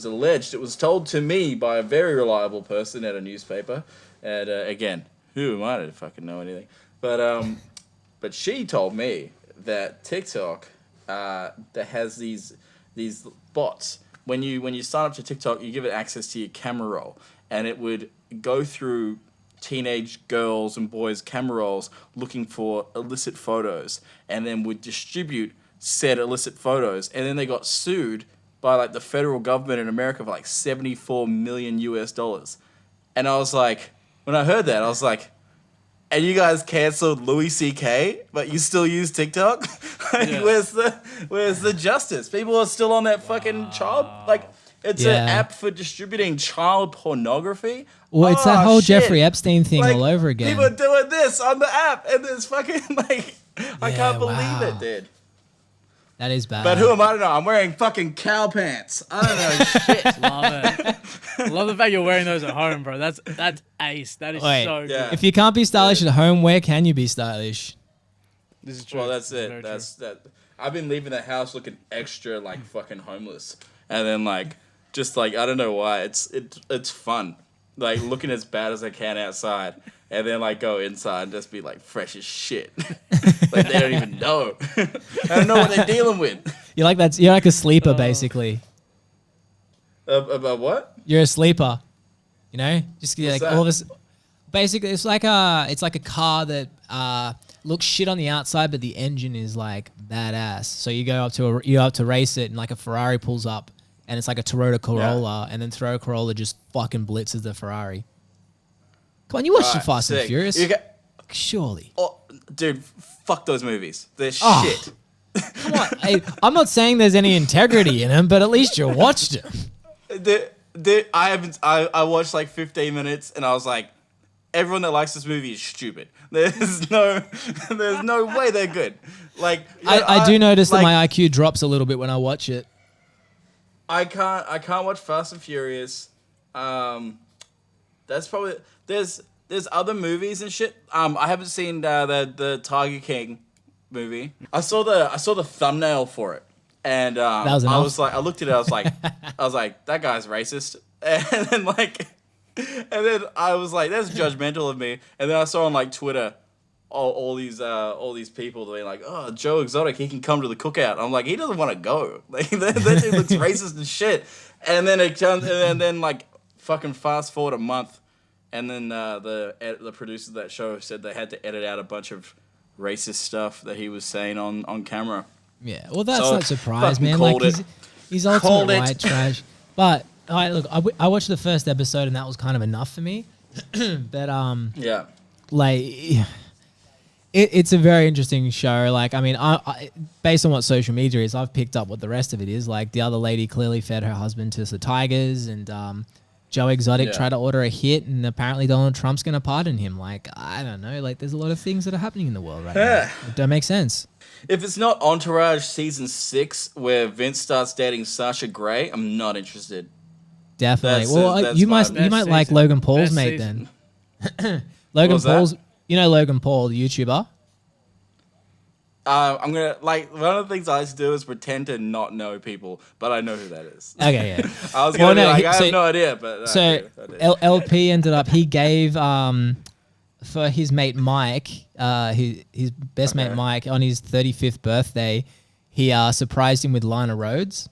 alleged. It was told to me by a very reliable person at a newspaper. And again, who am I to fucking know anything? But she told me that TikTok that has these bots. When you sign up to TikTok, you give it access to your camera roll, and it would go through teenage girls and boys' camera rolls looking for illicit photos, and then would distribute said illicit photos, and then they got sued by like the federal government in America for like $74 million US. And I was like, when I heard that, I was like, and you guys canceled Louis C.K., but you still use TikTok? Like, Yeah. Where's the justice? People are still on that fucking child, like, it's an app for distributing child pornography. Well, it's that whole shit. Jeffrey Epstein thing Like, all over again. People are doing this on the app, and it's fucking like, I can't believe wow. it, dude. That is bad. But who am I to know? I'm wearing fucking cow pants. I don't know shit. Love it. Love the fact you're wearing those at home, bro. That's ace. That is Wait, so yeah. good. If you can't be stylish at home, where can you be stylish? This is true. Well, that's This is it. very That's true. that. I've been leaving the house looking extra like fucking homeless, and then like just like I don't know why. It's fun, like looking as bad as I can outside, and then like go inside and just be like fresh as shit. Like they don't even know. I don't know what they're dealing with. You're like that. You're like a sleeper, basically. About what? You're a sleeper. You know, just What's like that? all this. Basically, it's like a car that looks shit on the outside, but the engine is like badass. So you go up to race it, and like a Ferrari pulls up, and it's like a Toyota Corolla, and then Toyota Corolla just fucking blitzes the Ferrari. Come on, you watched Right, Fast and sick. Furious? You got- Surely. Oh, dude, fuck those movies. They're Oh. shit. Come on. Hey, I'm not saying there's any integrity in them, but at least you watched them. I watched like 15 minutes and I was like, everyone that likes this movie is stupid. There's no way they're good. Like I do notice like, that my IQ drops a little bit when I watch it. I can't watch Fast and Furious. That's probably there's other movies and shit. I haven't seen the Tiger King movie. I saw the thumbnail for it, and was enough. I was like, I looked at it, I was like, that guy's racist, and then I was like, that's judgmental of me. And then I saw on like Twitter all these people being like, oh, Joe Exotic, he can come to the cookout. I'm like, he doesn't want to go. Like that dude looks racist and shit. And then it comes, and then like fucking fast forward a month, and then the producers of that show said they had to edit out a bunch of racist stuff that he was saying on camera. Yeah, well, that's So, not surprise, fucking man. Like called it. he's Called ultimate it. white trash. But look, I watched the first episode and that was kind of enough for me. But Yeah. like, it's a very interesting show. Like, I mean, I based on what social media is, I've picked up what the rest of it is. Like, the other lady clearly fed her husband to the tigers, and Joe Exotic Yeah. tried to order a hit, and apparently Donald Trump's going to pardon him. Like, I don't know. Like, there's a lot of things that are happening in the world right now. It don't make sense. If it's not Entourage season 6 where Vince starts dating Sasha Grey, I'm not interested. Definitely. That's Well, that's you my might best like season. Logan Paul's Best mate season. then. Logan was that? Paul's, you know Logan Paul, the YouTuber. I'm gonna like one of the things I like to do is pretend to not know people, but I know who that is. Okay, yeah. I was Well, gonna be no, like, I so- have no idea, but So I do. LP ended up, he gave for his mate Mike, his best mate Okay. Mike, on his 35th birthday, he surprised him with Lana Rhodes,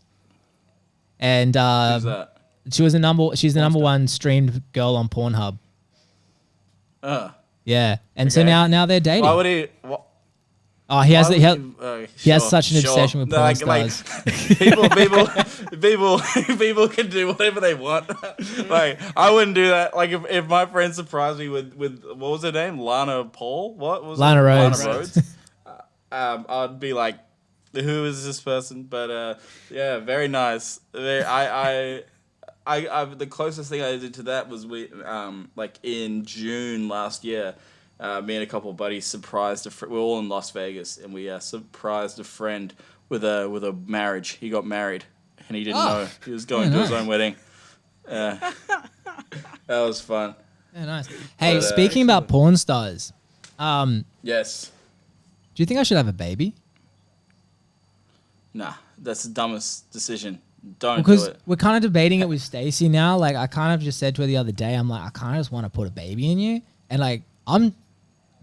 and Who's that? she's the number one streamed girl on Pornhub. Yeah, and so Okay. now they're dating. Why would he? Oh, he has Sure, such an obsession with porn stars. People can do whatever they want. Like, I wouldn't do that. Like, if my friend surprised me with what was her name? Lana Paul? What was Lana Rhodes. Lana Rhodes. I'd be like, who is this person? But yeah, very nice. The closest thing I did to that was like in June last year. Me and a couple of buddies surprised we're all in Las Vegas, and we surprised a friend with a marriage. He got married, and he didn't know he was going to his own wedding. That was fun. Yeah, nice. Hey, speaking about porn stars, yes. Do you think I should have a baby? Nah, that's the dumbest decision. Don't do Because it. we're kind of debating it with Stacey now. Like, I kind of just said to her the other day, I'm like, I kind of just want to put a baby in you, and like, I'm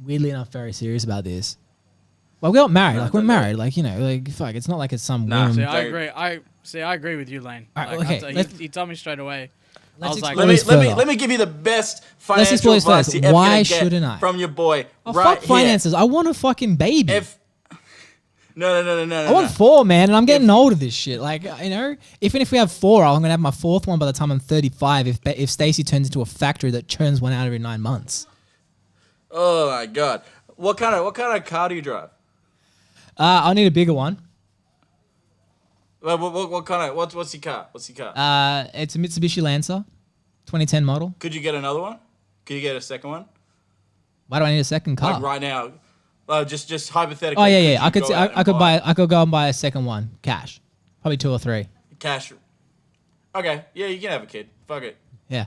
weirdly enough very serious about this. Well, we got married. Like, we're married. Like, you know, like, fuck. It's not like it's some whim. See, I agree. I agree with you, Lane. All right, Like, okay, he told me straight away. I was like, Let me give you the best financial advice you're ever Why gonna get shouldn't I? from your boy. Oh, right fuck finances. Here. I want a fucking baby. No. I want 4, man, and I'm getting old of this shit. Like, you know, even if we have 4, I'm gonna have my 4th one by the time I'm 35. If Stacey turns into a factory that churns one out every 9 months. Oh my god. What kind of car do you drive? I'll need a bigger one. What kind of what's your car? What's your car? It's a Mitsubishi Lancer, 2010 model. Could you get another one? Could you get a second one? Why do I need a second car? Like right now. Just hypothetically. Oh yeah. I could go and buy a second one, cash. Probably 2 or 3. Cash. Okay, yeah, you can have a kid. Fuck it. Yeah.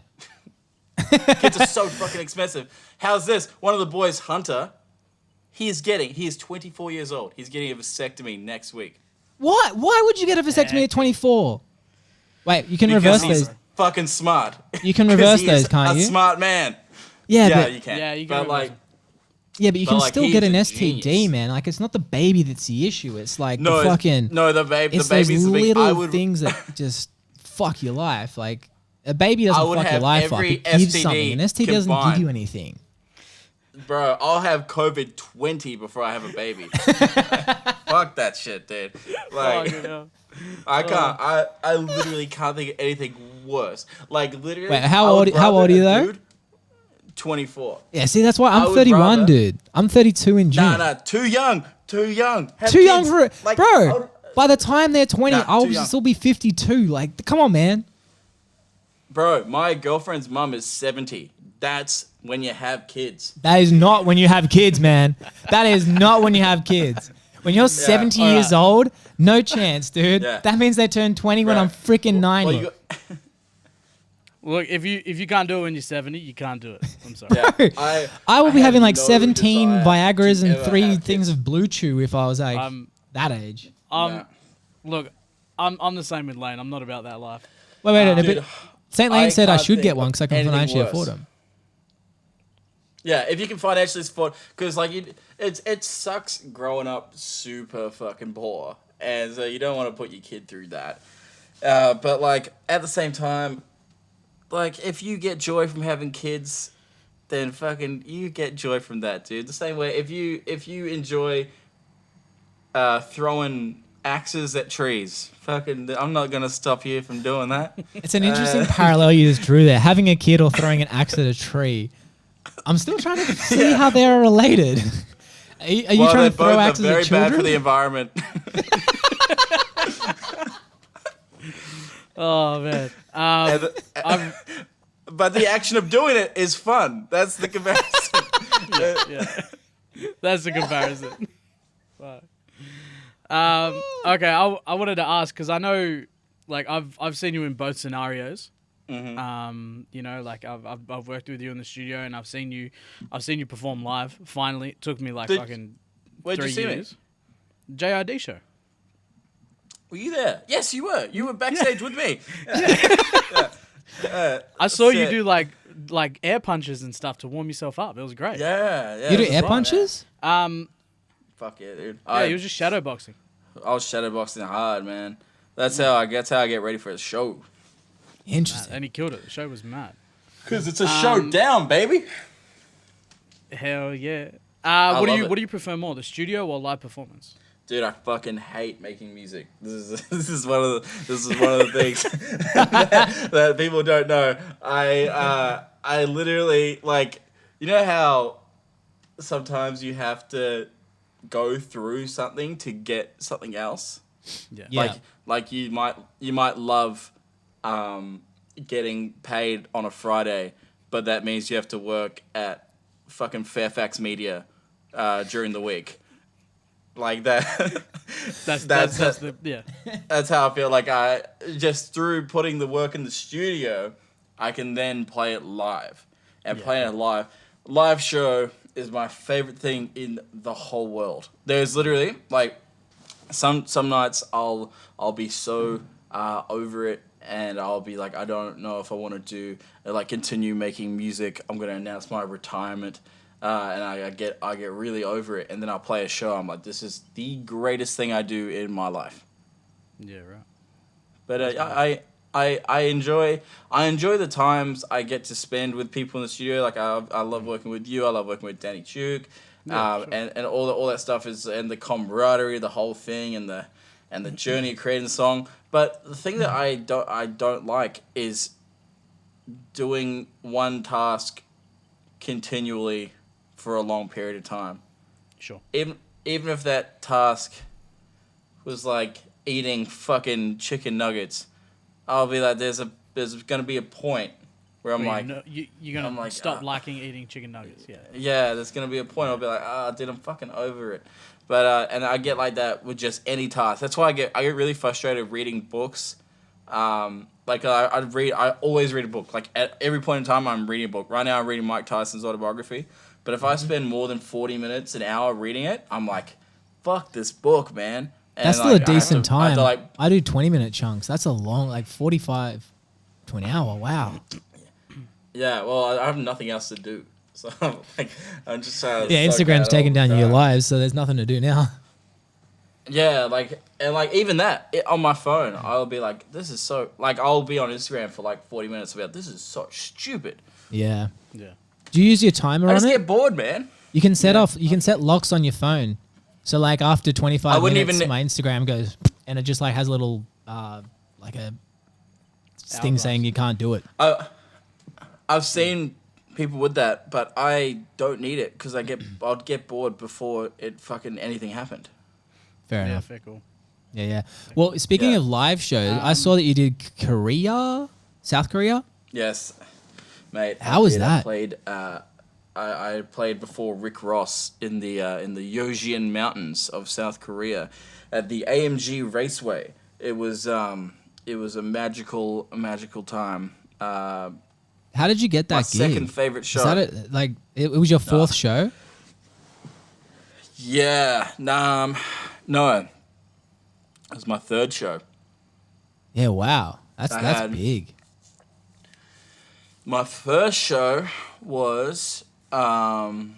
Kids are so fucking expensive. How's this? One of the boys, Hunter, he is 24 years old. He's getting a vasectomy next week. What? Why would you get a vasectomy at 24? Wait, you can reverse he's those. Fucking smart. You can reverse those, can't a you? smart man. Yeah, Yeah, but you can. Yeah, you can But like, yeah, but you can like, still he's get an a STD, genius. man. Like, it's not the baby that's the issue. It's like no, the fucking. the baby. It's The baby's those the big. little things that just fuck your life. Like, a baby doesn't fuck your have life up. every It gives STD something. An STD doesn't give combined. you anything. Bro, I'll have COVID 20 before I have a baby. Fuck that shit, dude. Like, I can't. I literally can't think of anything worse. Like, literally. Wait, how old are you though? 24. Yeah, see, that's why I I'm would 31, rather- dude. I'm 32 in June. Nah, too young. Have Too young kids. for it, Like, bro. By the time they're 20, Nah, I'll too young. still be 52. Like, come on, man. Bro, my girlfriend's mum is 70. That's when you have kids. That is not when you have kids, man. That is not when you have kids. When you're 70 years old, no chance, dude. Yeah. That means they turn 20 when Bro. I'm freaking 90. Well, you Look, if you can't do it when you're 70, you can't do it. I'm sorry. yeah, I would be have having like no 17 desire Viagras to and ever 3 have things kids. of Blue Chew if I was like that age. Nah. Look, I'm the same with Lane. I'm not about that life. Wait, Dude, but St. Lane said I can't should think get one of because I can anything financially worse. afford them. Yeah, if you can financially support, because like it sucks growing up super fucking poor, and so you don't want to put your kid through that. But like at the same time, like if you get joy from having kids, then fucking you get joy from that, dude. The same way if you enjoy throwing axes at trees, fucking I'm not gonna stop you from doing that. It's an interesting parallel you just drew there. Having a kid or throwing an axe at a tree. I'm still trying to see how they are related. Are you trying to throw axes very at children? bad for the environment. Oh man. But the action of doing it is fun. That's the comparison. Yeah. That's the comparison. Fuck. Okay, I wanted to ask because I know, like, I've seen you in both scenarios. Mm-hmm. You know, like I've worked with you in the studio and I've seen you perform live. Finally, it took me like fucking Where'd 3 you see years. JID show. Were you there? Yes, you were. You were backstage with me. I saw you sick. do like air punches and stuff to warm yourself up. It was great. Yeah. You do it was air fun, punches? Fuck yeah, dude. Yeah, he was just shadow boxing. I was shadowboxing hard, man. That's how I get ready for a show. Interesting. And he killed it. The show was mad. Cause it's a showdown, baby. Hell yeah. What do you prefer more, the studio or live performance? Dude, I fucking hate making music. This is one of the things that people don't know. I literally, like, you know how sometimes you have to go through something to get something else? Yeah. Like you might love getting paid on a Friday, but that means you have to work at fucking Fairfax Media during the week. Like that. That's how I feel. Like I just through putting the work in the studio, I can then play it live. And playing it live show is my favorite thing in the whole world. There's literally like some nights I'll be so over it, and I'll be like, I don't know if I want to do like continue making music. I'm gonna announce my retirement. And I get really over it, and then I'll play a show. I'm like, this is the greatest thing I do in my life. Yeah, right. But I enjoy the times I get to spend with people in the studio. Like I love working with you. I love working with Danny Chuk, sure. and all that stuff is, and the camaraderie, the whole thing, and the journey of creating the song. But the thing that I don't like is doing one task continually for a long period of time. Sure. Even if that task was like eating fucking chicken nuggets, I'll be like, there's gonna be a point where I'm you're gonna stop liking eating chicken nuggets. Yeah. Yeah, there's gonna be a point. I'll be like, dude, I'm fucking over it. But and I get like that with just any task. That's why I get really frustrated reading books. Like I always read a book. Like at every point in time, I'm reading a book. Right now, I'm reading Mike Tyson's autobiography. But if I spend more than 40 minutes, an hour reading it, I'm like, fuck this book, man. And that's still like, a decent time. like, I do 20-minute chunks. That's a long, like 45 to an hour. Wow. Yeah, well, I have nothing else to do. So like, I'm just trying to Instagram's taking down your lives, so there's nothing to do now. Yeah, like, and like even that, on my phone, I'll be like, this is so, like, I'll be on Instagram for like 40 minutes about, this is so stupid. Yeah. Yeah. Do you use your timer on it? I just get bored, man. You can set locks on your phone. So like after 25 minutes, my Instagram goes, and it just like has a little, like a thing saying you can't do it. I've seen people with that, but I don't need it because I'd get bored before it fucking anything happened. Fair enough. Fair, cool. Yeah. Well, speaking of live shows, I saw that you did South Korea. Yes, mate. How was that? I played before Rick Ross in the Yeojeon Mountains of South Korea at the AMG Raceway. It was a magical time. How did you get that my gig? Second favorite show. Is that it was your fourth show? Yeah. No. It was my third show. Yeah, wow. That's big. My first show was opening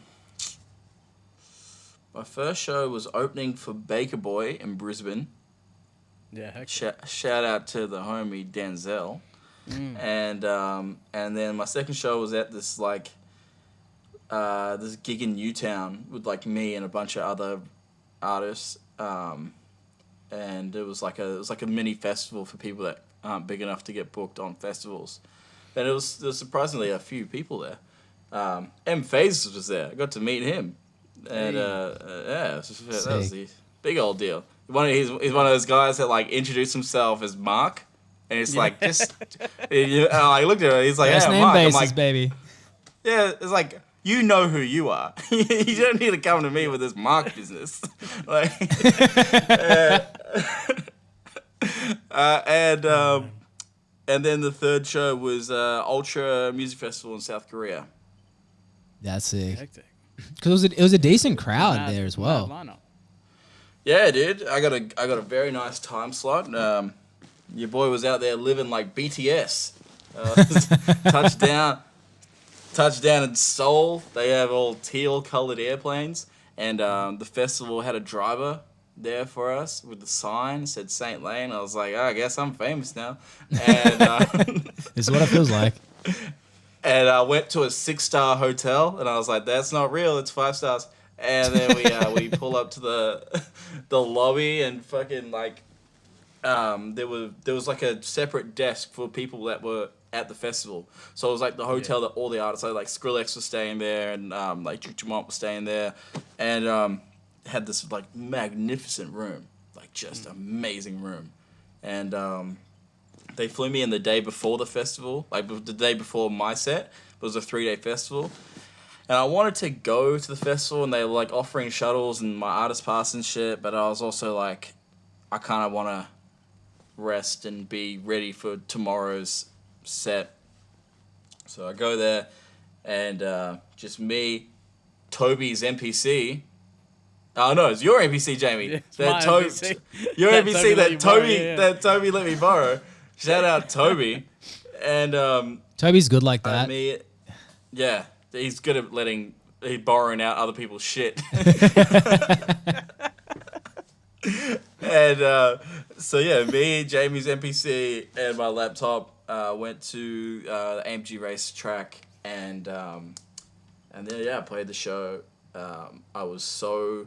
for Baker Boy in Brisbane. Yeah, heck. Shout out to the homie Denzel. And then my second show was at this this gig in Newtown with like me and a bunch of other artists. And it was like a mini festival for people that aren't big enough to get booked on festivals. And there was surprisingly a few people there. M Phase was there. I got to meet him. And that was the big old deal. He's one of those guys that like introduced himself as Mark. And it's like, just, I looked at him, he's like, First yeah, name Mark. basis, I'm like, baby. Yeah, it's like, you know who you are. You don't need to come to me with this Mark business. Like, and then the third show was Ultra Music Festival in South Korea. That's sick. Because it was a decent crowd there as well. Yeah, dude. I got a very nice time slot. Your boy was out there living like BTS. Touchdown in Seoul. They have all teal-colored airplanes, and the festival had a driver there for us with the sign said St. Lane. I was like, I guess I'm famous now. And this is what it feels like. And I went to a 6-star hotel, and I was like, that's not real. It's 5 stars. And then we pull up to the lobby and fucking like there was like a separate desk for people that were at the festival. So it was like the hotel that all the artists, like Skrillex was staying there, and like Juke Jamont was staying there, and had this like magnificent room, like just amazing room, and they flew me in the day before the festival, like the day before my set. It was a 3-day festival. And I wanted to go to the festival, and they were like offering shuttles and my artist pass and shit, but I was also like, I kind of want to rest and be ready for tomorrow's set. So I go there, and just me, Toby's NPC. Oh no, it's your NPC, Jamie. Yeah, NPC. Your NPC that Toby let me borrow. Shout out Toby. And Toby's good like that. Yeah. He's good at borrowing out other people's shit. And so yeah, me, Jamie's NPC, and my laptop went to the AMG race track, and then I played the show. I was so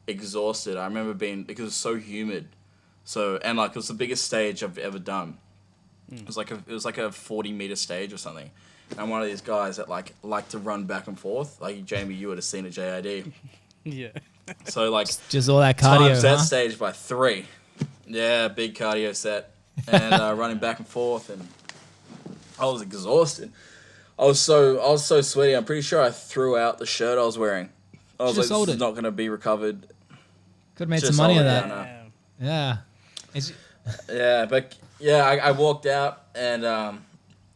exhausted. I remember because it was so humid. And like it was the biggest stage I've ever done. It was like a 40-meter stage or something. I'm one of these guys that like to run back and forth. Like Jamie, you would have seen a JID. Yeah. So like just all that cardio. Times that stage by 3. Yeah, big cardio set, and running back and forth, and I was exhausted. I was so sweaty. I'm pretty sure I threw out the shirt I was wearing. I was like, this is not going to be recovered. Could have made some money on that. Yeah. Yeah, but yeah, I walked out, and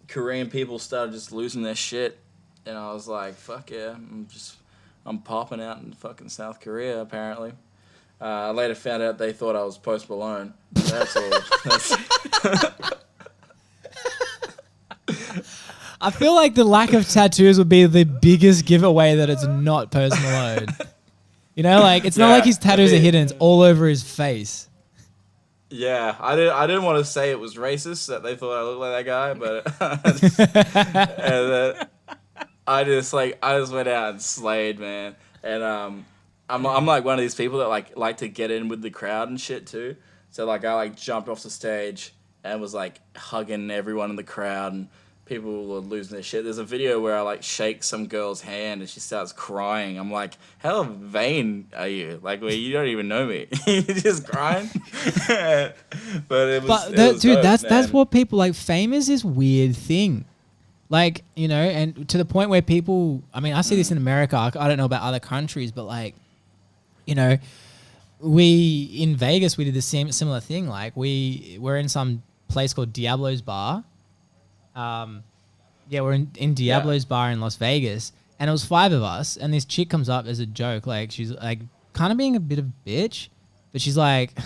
Korean people started just losing their shit, and I was like, fuck yeah, I'm popping out in fucking South Korea, apparently. I later found out they thought I was Post Malone. That's all. I feel like the lack of tattoos would be the biggest giveaway that it's not Post Malone. You know, like, it's not like his tattoos are hidden, it's all over his face. Yeah, I didn't want to say it was racist that they thought I looked like that guy, but and I just went out and slayed, man. And I'm like one of these people that like to get in with the crowd and shit too. So like I like jumped off the stage and was like hugging everyone in the crowd, and people were losing their shit. There's a video where I like shake some girl's hand and she starts crying. I'm like, how vain are you? Like, where you don't even know me. You're just crying. But it was dude, dope, that's what people like. Fame is this weird thing. Like, you know, and to the point where people, I mean, I see this in America. I don't know about other countries, but like, you know, in Vegas, we did the similar thing. Like we're in some place called Diablo's Bar. We're in Diablo's Bar in Las Vegas, and it was 5 of us, and this chick comes up as a joke, like she's like kind of being a bit of a bitch, but she's like,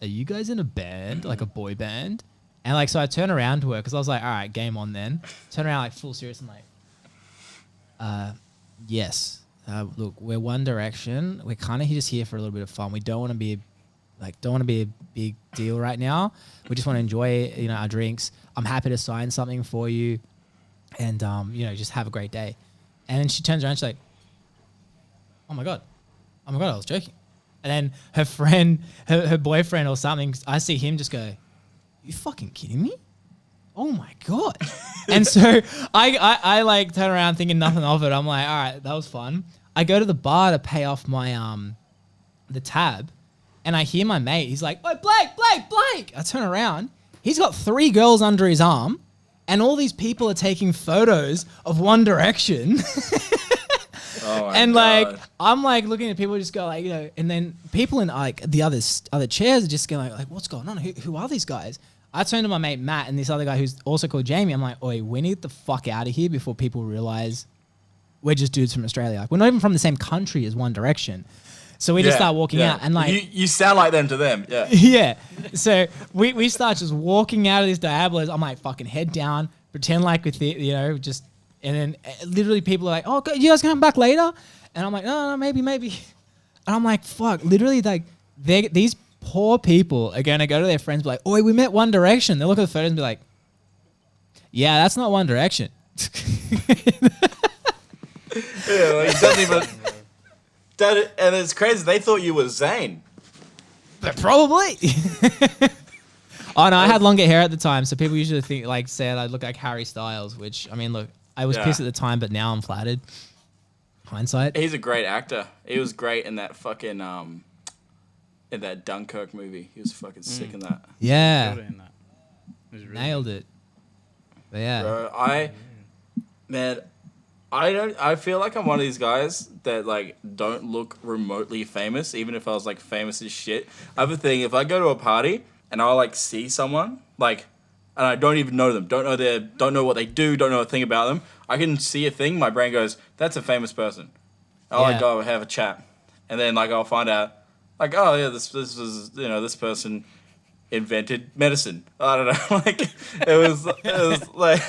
are you guys in a band, like a boy band? And like, so I turn around to her, because I was like, all right, game on then. Turn around like full serious and like, yes, look, we're One Direction, we're kind of just here for a little bit of fun. We don't want to be a big deal right now. We just want to enjoy, you know, our drinks. I'm happy to sign something for you, and you know, just have a great day. And then she turns around, she's like, oh my god, I was joking. And then her friend, her boyfriend or something, I see him just go, you fucking kidding me? Oh my god. And so I like turn around thinking nothing of it. I'm like, all right, that was fun. I go to the bar to pay off my the tab, and I hear my mate. He's like, oh, Blake. I turn around. He's got 3 girls under his arm, and all these people are taking photos of One Direction. Oh my and God. like, I'm like looking at people just go like, you know, and then people in like the other chairs are just going like, what's going on? Who are these guys? I turn to my mate Matt and this other guy who's also called Jamie. I'm like, oi, we need the fuck out of here before people realize we're just dudes from Australia. Like, we're not even from the same country as One Direction. So we just start walking out, and like you sound like them to them, yeah. Yeah. So we start just walking out of this Diablo's. I'm like, fucking head down, pretend like with it, you know, just, and then literally people are like, oh, you guys come back later? And I'm like, no, maybe. And I'm like, fuck, literally like these poor people are going to go to their friends and be like, oi, we met One Direction. They'll look at the photos and be like, yeah, that's not One Direction. Yeah, like, And it's crazy. They thought you were Zayn. Probably. Oh no, I had longer hair at the time, so people usually said I look like Harry Styles, which I mean, look, I was pissed at the time, but now I'm flattered. Hindsight. He's a great actor. He was great in that fucking in that Dunkirk movie. He was fucking sick in that. Yeah. Really really Nailed it. But yeah. Bro, I feel like I'm one of these guys that like don't look remotely famous, even if I was like famous as shit. I have a thing, if I go to a party and I like see someone like, and I don't even know them, don't know what they do, don't know a thing about them, I can see a thing, my brain goes, that's a famous person. I'll like go have a chat, and then like I'll find out like, oh yeah, this was, you know, this person invented medicine. I don't know, like it was like,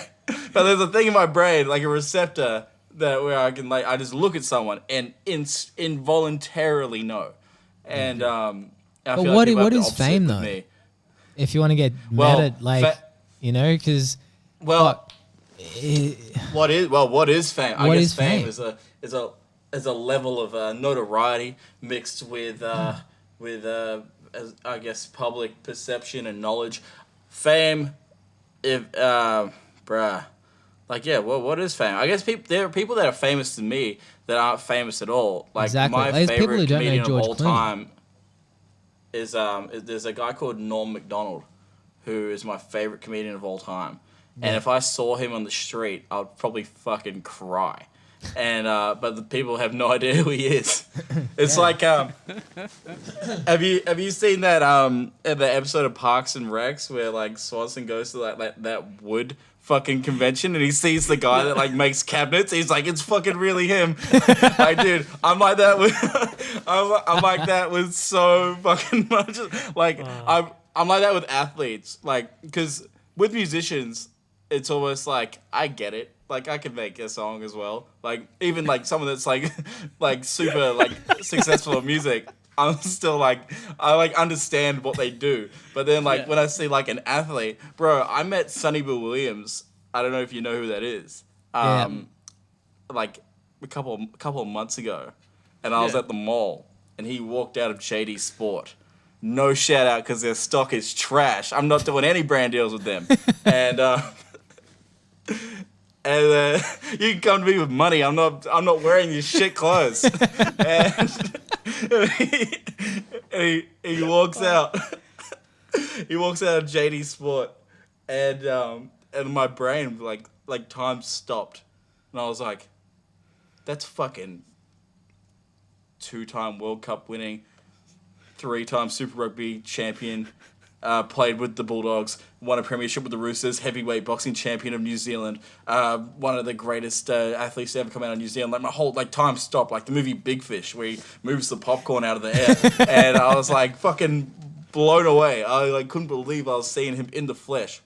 but there's a thing in my brain, like a receptor that where I can like, I just look at someone and involuntarily know. And but what is fame though? Me. If you want to get meta, you know, because what is fame? I guess fame is a level of notoriety mixed with I guess public perception and knowledge. Fame, what is fame? I guess there are people that are famous to me that aren't famous at all. Like my favorite comedian of all time is there's a guy called Norm Macdonald, who is my favorite comedian of all time. Yeah. And if I saw him on the street, I'd probably fucking cry. And but the people have no idea who he is. It's like have you seen that the episode of Parks and Recs where like Swanson goes to that wood fucking convention and he sees the guy that like makes cabinets? He's like, it's fucking really him. Like, dude, I'm like that with I'm like that with so fucking much. Like I'm like that with athletes. Like, because with musicians, it's almost like I get it. Like I could make a song as well. Like even like someone that's like super like successful in music, I'm still like I like understand what they do. But then like when I see like an athlete, bro, I met Sonny Bill Williams. I don't know if you know who that is. Like a couple of months ago, and I was at the mall, and he walked out of JD Sport. No shout out because their stock is trash. I'm not doing any brand deals with them, and. And you can come to me with money. I'm not wearing your shit clothes. And he walks out. He walks out of JD Sport, and my brain like time stopped, and I was like, that's fucking 2-time World Cup winning, 3-time Super Rugby champion. Played with the Bulldogs, won a premiership with the Roosters, heavyweight boxing champion of New Zealand, one of the greatest athletes to ever come out of New Zealand. Like my whole time stopped, like the movie Big Fish, where he moves the popcorn out of the air, and I was like fucking blown away. I like couldn't believe I was seeing him in the flesh.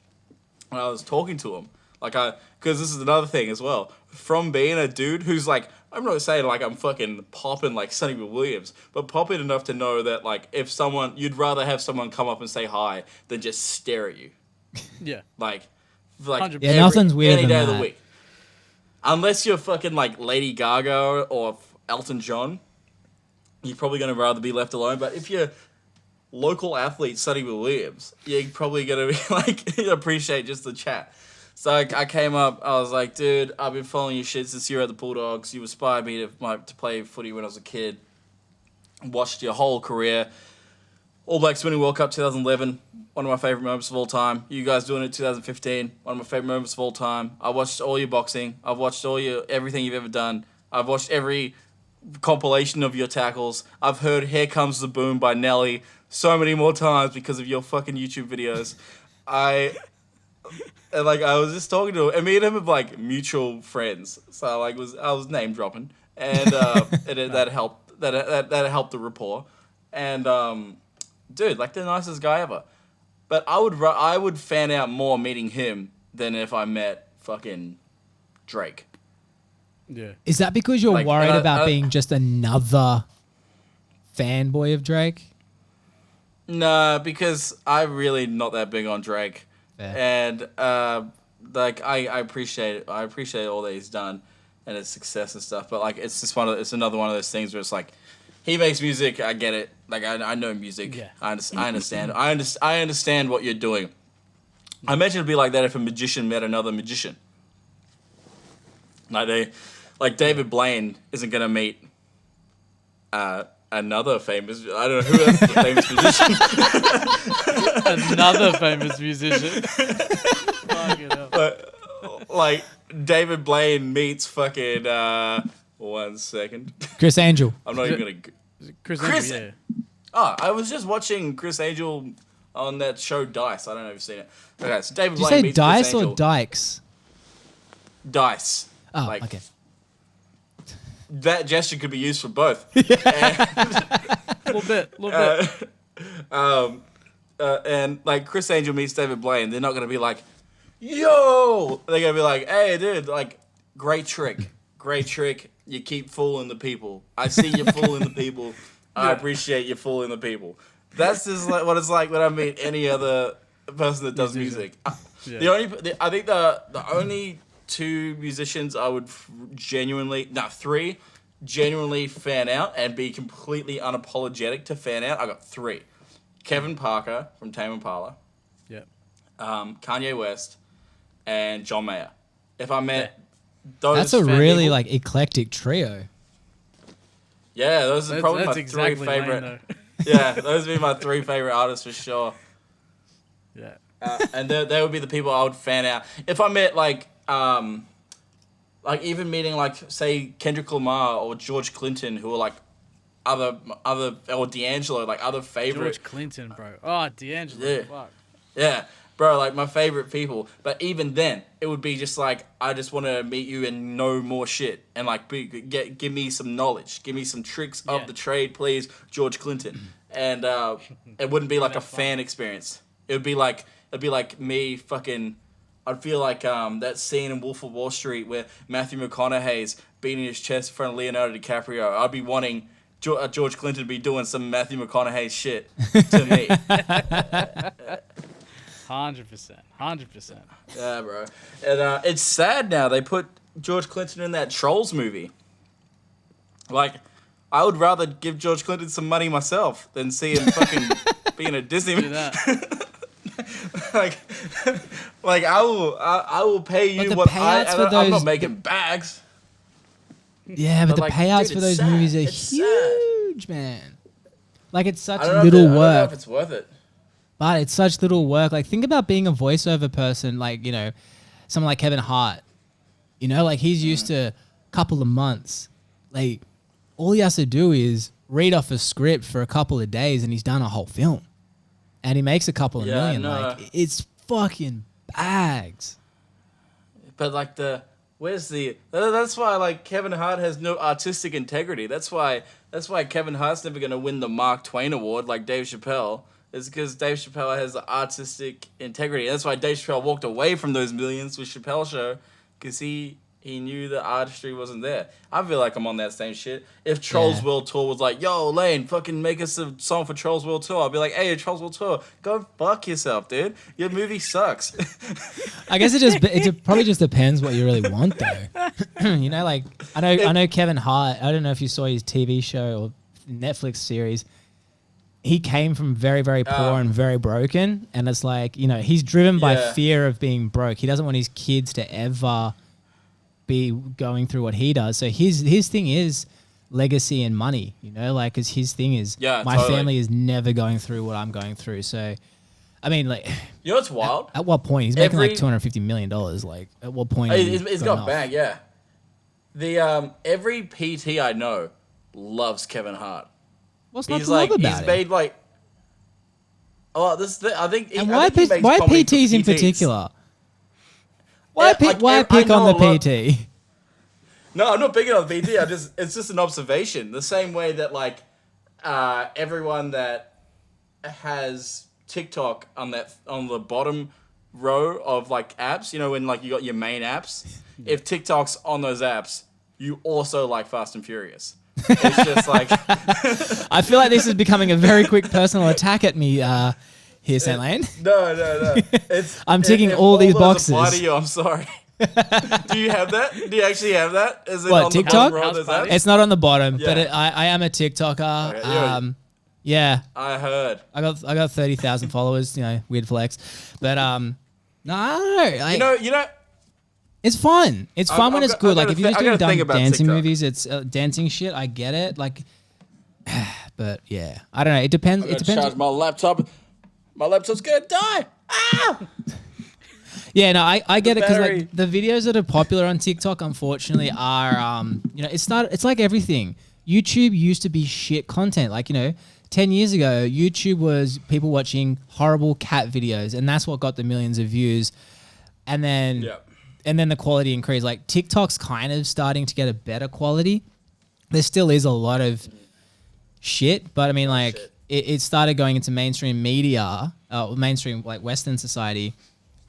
And I was talking to him, because this is another thing as well. From being a dude who's like, I'm not saying like I'm fucking popping like Sonny Bill Williams, but popping enough to know that like if someone, you'd rather have someone come up and say hi than just stare at you. Yeah. Like nothing's weirder any than day that. of the week. Unless you're fucking like Lady Gaga or Elton John, you're probably going to rather be left alone. But if you're local athlete Sonny Bill Williams, you're probably going to be like, appreciate just the chat. So I came up, I was like, dude, I've been following your shit since you were at the Bulldogs. You inspired me to play footy when I was a kid. Watched your whole career. All Blacks winning World Cup 2011, one of my favourite moments of all time. You guys doing it 2015, one of my favourite moments of all time. I watched all your boxing. I've watched everything you've ever done. I've watched every compilation of your tackles. I've heard Here Comes the Boom by Nelly so many more times because of your fucking YouTube videos. And like I was just talking to him, and me and him are like mutual friends, so I was name dropping, and that helped the rapport, and dude, like the nicest guy ever. But I would fan out more meeting him than if I met fucking Drake. Yeah. Is that because you're worried about being just another fanboy of Drake? Nah, because I'm really not that big on Drake. And I appreciate it. I appreciate all that he's done, and his success and stuff. But like, it's just it's another one of those things where it's like, he makes music. I get it. Like I know music. Yeah. I understand. I understand what you're doing. I imagine it'd be like that if a magician met another magician. Like David Blaine isn't gonna meet another famous. I don't know who else is a famous musician. Another famous musician. Fucking hell. But like David Blaine meets fucking 1 second. Chris Angel. I'm not even gonna. Chris Chris- Angel, yeah. Oh, I was just watching Chris Angel on that show Dice. I don't know if you've seen it. Okay, so David Did you Blaine say meets Dice Chris or Angel. Dykes? Dice. Oh, Like, okay. That gesture could be used for both. Little bit. And like Chris Angel meets David Blaine, they're not gonna be like, "Yo," they're gonna be like, "Hey, dude, like, great trick. You keep fooling the people. I see you fooling the people. I appreciate you fooling the people." That's just like what it's like when I meet any other person that does music. Yeah. I think the only two musicians I would three genuinely fan out and be completely unapologetic to fan out. I got three: Kevin Parker from Tame Impala, Yep. Kanye West, and John Mayer. If I met those, That's a fan really people- like eclectic trio. yeah. Those are probably That's my exactly three favorite. mine, though. Yeah, those would be my three favorite artists for sure. Yeah. And they would be the people I would fan out. If I met like even meeting like say Kendrick Lamar or George Clinton, who are like other or D'Angelo, like other favorite. George Clinton, bro. Oh, D'Angelo. Yeah. Fuck. Yeah, bro, like my favorite people. But even then, it would be just like, I just want to meet you and know more shit and like give me some knowledge, give me some tricks of the trade, please, George Clinton. And it wouldn't be like a fan experience. It'd be like me fucking. I'd feel like that scene in Wolf of Wall Street where Matthew McConaughey's beating his chest in front of Leonardo DiCaprio. I'd be wanting George Clinton to be doing some Matthew McConaughey shit to me. 100%. Yeah, bro. And it's sad now they put George Clinton in that Trolls movie. Like, I would rather give George Clinton some money myself than see him fucking be in a Disney Do movie. that. like I will pay you the what payouts for I'm those- not making bags. Yeah, but the like, payouts dude, for it's those sad. movies are It's huge, man. Like it's such I don't know little I don't know work, if it's worth it. but it's such little work. Like think about being a voiceover person, like someone like Kevin Hart. Like he's used to a couple of months. Like all he has to do is read off a script for a couple of days, and he's done a whole film, and he makes a couple of million. no. Like it's fucking bags. But like that's why like Kevin Hart has no artistic integrity. That's why Kevin Hart's never gonna win the Mark Twain Award like Dave Chappelle. It's because Dave Chappelle has the artistic integrity. That's why Dave Chappelle walked away from those millions with Chappelle Show, because he knew the artistry wasn't there. I feel like I'm on that same shit. If Trolls World Tour was like, "Yo, Lane, fucking make us a song for Trolls World Tour," I'll be like, "Hey, Trolls World Tour, go fuck yourself, dude. Your movie sucks." I guess it probably just depends what you really want, though. Like I know Kevin Hart. I don't know if you saw his TV show or Netflix series. He came from very, very poor and very broken, and it's like he's driven by fear of being broke. He doesn't want his kids to ever be going through what he does. So his thing is legacy and money. Like because his thing is my family is never going through what I'm going through. So. I mean, like, What's wild? At what point he's making like $250 million? Like, at what point? He's got bag, yeah. The every PT I know loves Kevin Hart. What's not to love about he's it? made like. Oh, I think. And I think he makes why comedy for PTs in particular? Why Yeah, pick I on know the a lot- PT? No, I'm not picking on PT. It's just an observation. The same way that like everyone that has TikTok on the bottom row of like apps, when like you got your main apps, if TikTok's on those apps, you also like Fast and Furious. It's just like I feel like this is becoming a very quick personal attack at me here, St. Lane. no. I'm ticking all these those apply boxes. to you, I'm sorry. Do you have that? Do you actually have that? Is it What, on TikTok? the bottom row of those apps? It's not on the bottom, but Yeah. I am a TikToker. Okay, Yeah, I heard. I got 30,000 followers. You know, weird flex, but no, I don't know. Like, You know. it's fun. It's fun when I've it's got- good. I've Like got if to you're just thi- I doing gotta think dumb about dancing TikTok. movies, it's dancing shit. I get it. Like, but yeah, I don't know. It depends. It depends. Charge my laptop. My laptop's gonna die. Ah! Yeah, no, I get it because battery. like the videos that are popular on TikTok, unfortunately, are you know, it's like everything. YouTube used to be shit content. Like, you know, 10 years ago, YouTube was people watching horrible cat videos, and that's what got the millions of views. And then the quality increased. Like TikTok's kind of starting to get a better quality. There still is a lot of shit, but I mean, like it started going into mainstream media, mainstream like Western society.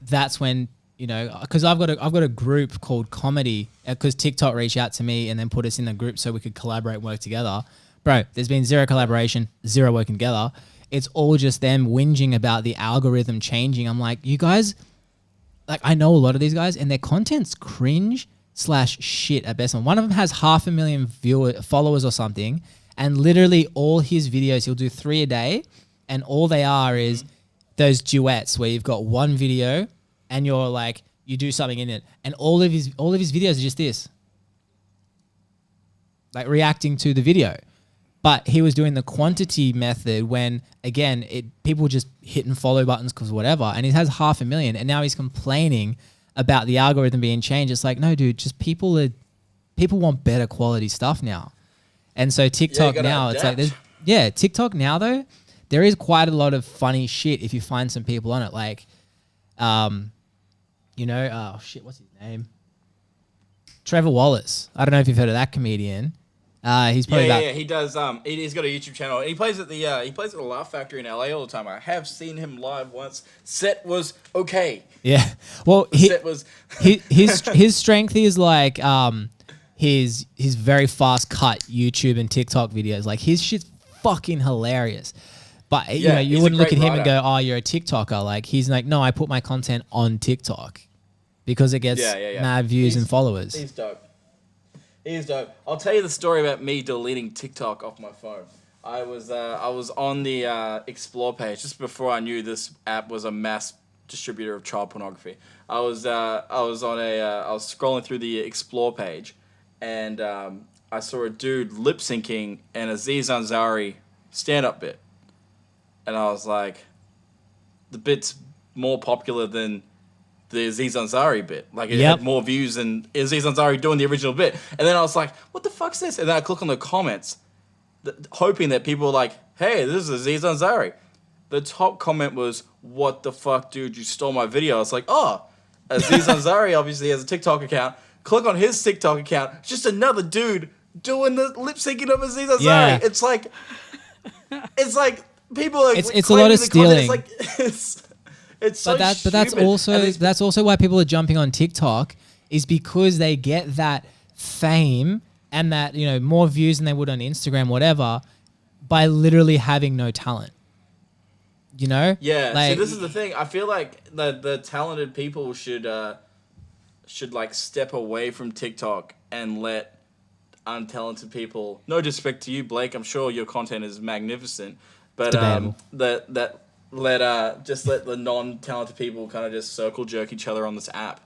That's when, you know, because I've got a group called Comedy, because TikTok reached out to me and then put us in a group so we could collaborate and work together. Bro, there's been zero collaboration, zero working together. It's all just them whinging about the algorithm changing. I'm like, you guys, like, I know a lot of these guys and their content's cringe / shit at best. One of them has 500,000 followers or something, and literally all his videos, he'll do 3 a day, and all they are is those duets where you've got one video and you're like, you do something in it, and all of his videos are just this, like reacting to the video. But he was doing the quantity method when, again, people just hitting follow buttons because whatever, and he has 500,000, and now he's complaining about the algorithm being changed. It's like, no, dude, just people want better quality stuff now. And so TikTok now, it's like, TikTok now though, there is quite a lot of funny shit if you find some people on it. Like, you know, oh shit, what's his name? Trevor Wallace. I don't know if you've heard of that comedian. He's probably he does. He's got a YouTube channel. He plays at the Laugh Factory in LA all the time. I have seen him live once. Set was okay. Yeah. Well, Set was his strength is like his very fast cut YouTube and TikTok videos. Like his shit's fucking hilarious. But you know, you wouldn't look at him and go, "Oh, you're a TikToker." Like he's like, "No, I put my content on TikTok because it gets mad views and followers." He's dope. He's dope. I'll tell you the story about me deleting TikTok off my phone. I was on the Explore page just before I knew this app was a mass distributor of child pornography. I was scrolling through the Explore page, and I saw a dude lip syncing an Aziz Ansari stand-up bit. And I was like, the bit's more popular than the Aziz Ansari bit. Like, it had more views than Aziz Ansari doing the original bit. And then I was like, what the fuck's this? And then I click on the comments, hoping that people were like, hey, this is Aziz Ansari. The top comment was, what the fuck, dude? You stole my video. I was like, oh, Aziz Ansari obviously has a TikTok account. Click on his TikTok account. It's just another dude doing the lip syncing of Aziz Ansari. Yeah. It's like people are. It's a lot of stealing. It's so But that's also why people are jumping on TikTok, is because they get that fame and that, you know, more views than they would on Instagram, whatever, by literally having no talent. You know? Yeah. Like, see, this is the thing. I feel like the talented people should like step away from TikTok and let untalented people. No disrespect to you, Blake. I'm sure your content is magnificent, but let the non-talented people kind of just circle jerk each other on this app.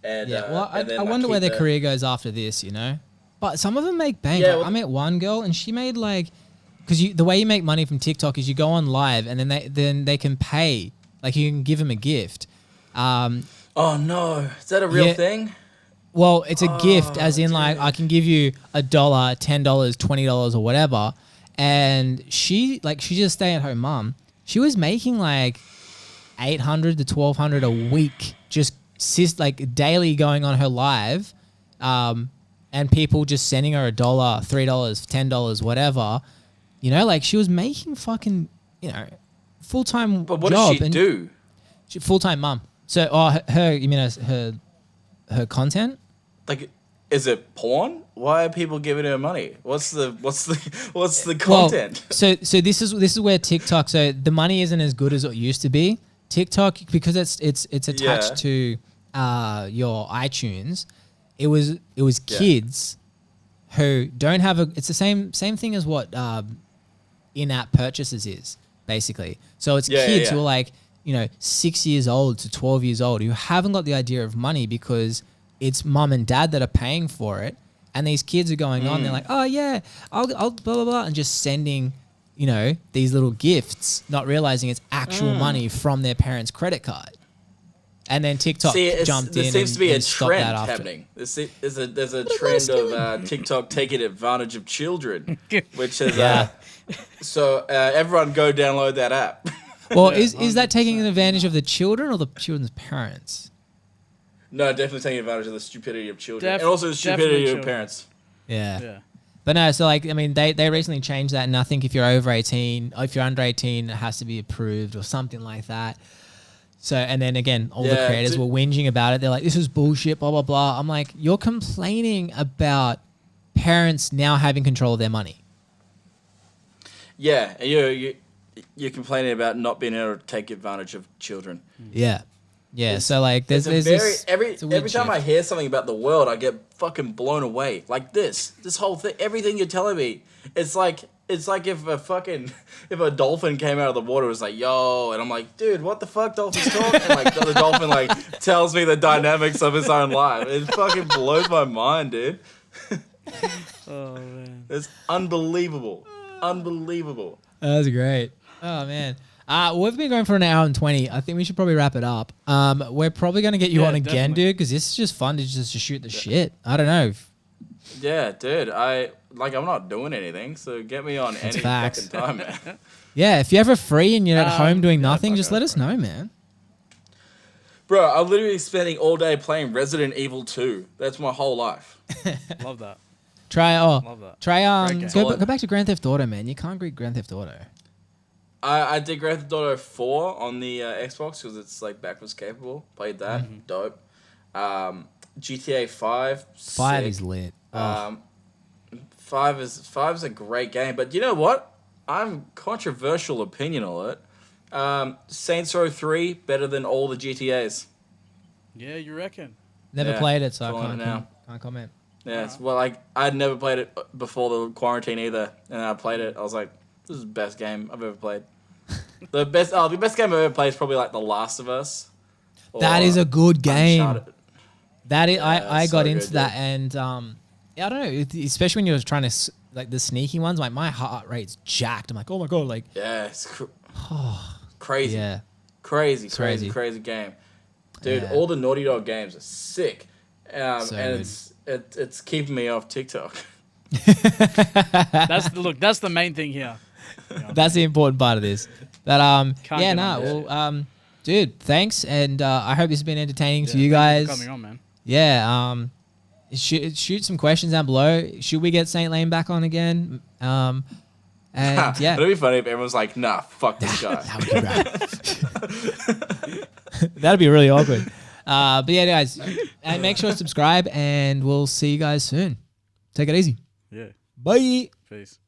And well, I wonder where their career goes after this, you know? But some of them make bank. Yeah, Like, I met one girl and she made like, because the way you make money from TikTok is you go on live and then they can pay. Like you can give them a gift. Oh no, is that a real thing? Well, it's a gift, as in like I can give you $1, $10, $20 or whatever. And she's just a stay-at-home mom. She was making like $800 to $1,200 a week, just like daily going on her live, and people just sending her $1, $3, $10, whatever. You know, like she was making fucking, you know, full-time. But what job. does she do? She full-time mom. So, you mean her content? Like, is it porn? Why are people giving her money? What's the content? Well, so this is where TikTok. So the money isn't as good as it used to be. TikTok, because it's attached to your iTunes, it was kids who don't have it's the same thing as what in-app purchases is basically. So it's kids who are like, 6 years old to 12 years old who haven't got the idea of money because it's mum and dad that are paying for it, and these kids are going on. They're like, oh yeah, I'll blah blah blah, and just sending these little gifts, not realizing it's actual money from their parents' credit card. And then TikTok jumped in. There seems to be a trend that happening. There's a trend of TikTok taking advantage of children, which is so everyone go download that app. Well, is that taking advantage of the children or the children's parents? No, definitely taking advantage of the stupidity of children, and also the stupidity of parents. Yeah. But no, so like, I mean, they recently changed that, and I think if you're over 18, or if you're under 18, it has to be approved or something like that. So, and then again, all the creators were whinging about it. They're like, this is bullshit, blah, blah, blah. I'm like, you're complaining about parents now having control of their money. Yeah, you're complaining about not being able to take advantage of children. Yeah. Yeah, so like there's every time I hear something about the world, I get fucking blown away. Like this whole thing, everything you're telling me, it's like if a dolphin came out of the water, it was like, yo, and I'm like, dude, what the fuck, dolphins talk? And like the dolphin like tells me the dynamics of his own life. It fucking blows my mind, dude. Oh man, it's unbelievable. That's great. Oh man. We've been going for an hour and 20. I think we should probably wrap it up. We're probably going to get you on again, definitely, dude, because this is just fun to shoot the shit. I don't know. Yeah, dude. I'm not doing anything, so get me on any fucking time, man. Yeah, if you're ever free and you're at home doing nothing, just let us know, man. Bro, I'm literally spending all day playing Resident Evil 2. That's my whole life. Love that. Love that. Go back to Grand Theft Auto, man. You can't beat Grand Theft Auto. I did Grand Theft Auto 4 on the Xbox because it's like backwards capable. Played that. Mm-hmm. Dope. GTA 5. 5 is lit. 5 is a great game. But you know what? I'm controversial opinion on it. Saints Row 3 better than all the GTAs. Yeah, you reckon? Never played it, so I can't comment. Yes, well, I'd never played it before the quarantine either, and I played it. I was like, this is the best game I've ever played. The best game I've ever played is probably like The Last of Us. That is a good game. Uncharted. That is, I got into that, and I don't know, especially when you're trying to like the sneaky ones. Like my heart rate's jacked. I'm like, oh my god, like it's crazy. Yeah, crazy game, dude. Yeah. All the Naughty Dog games are sick, and it's keeping me off TikTok. That's the main thing here. That's the important part of this. But dude, thanks, and I hope this has been entertaining to you guys. Thanks for coming on, man. Yeah, shoot some questions down below. Should we get Saint Lane back on again? And yeah, it'd be funny if everyone's like, "Nah, fuck this guy." That would be right. That'd be really awkward. But yeah, guys, and make sure to subscribe, and we'll see you guys soon. Take it easy. Yeah. Bye. Peace.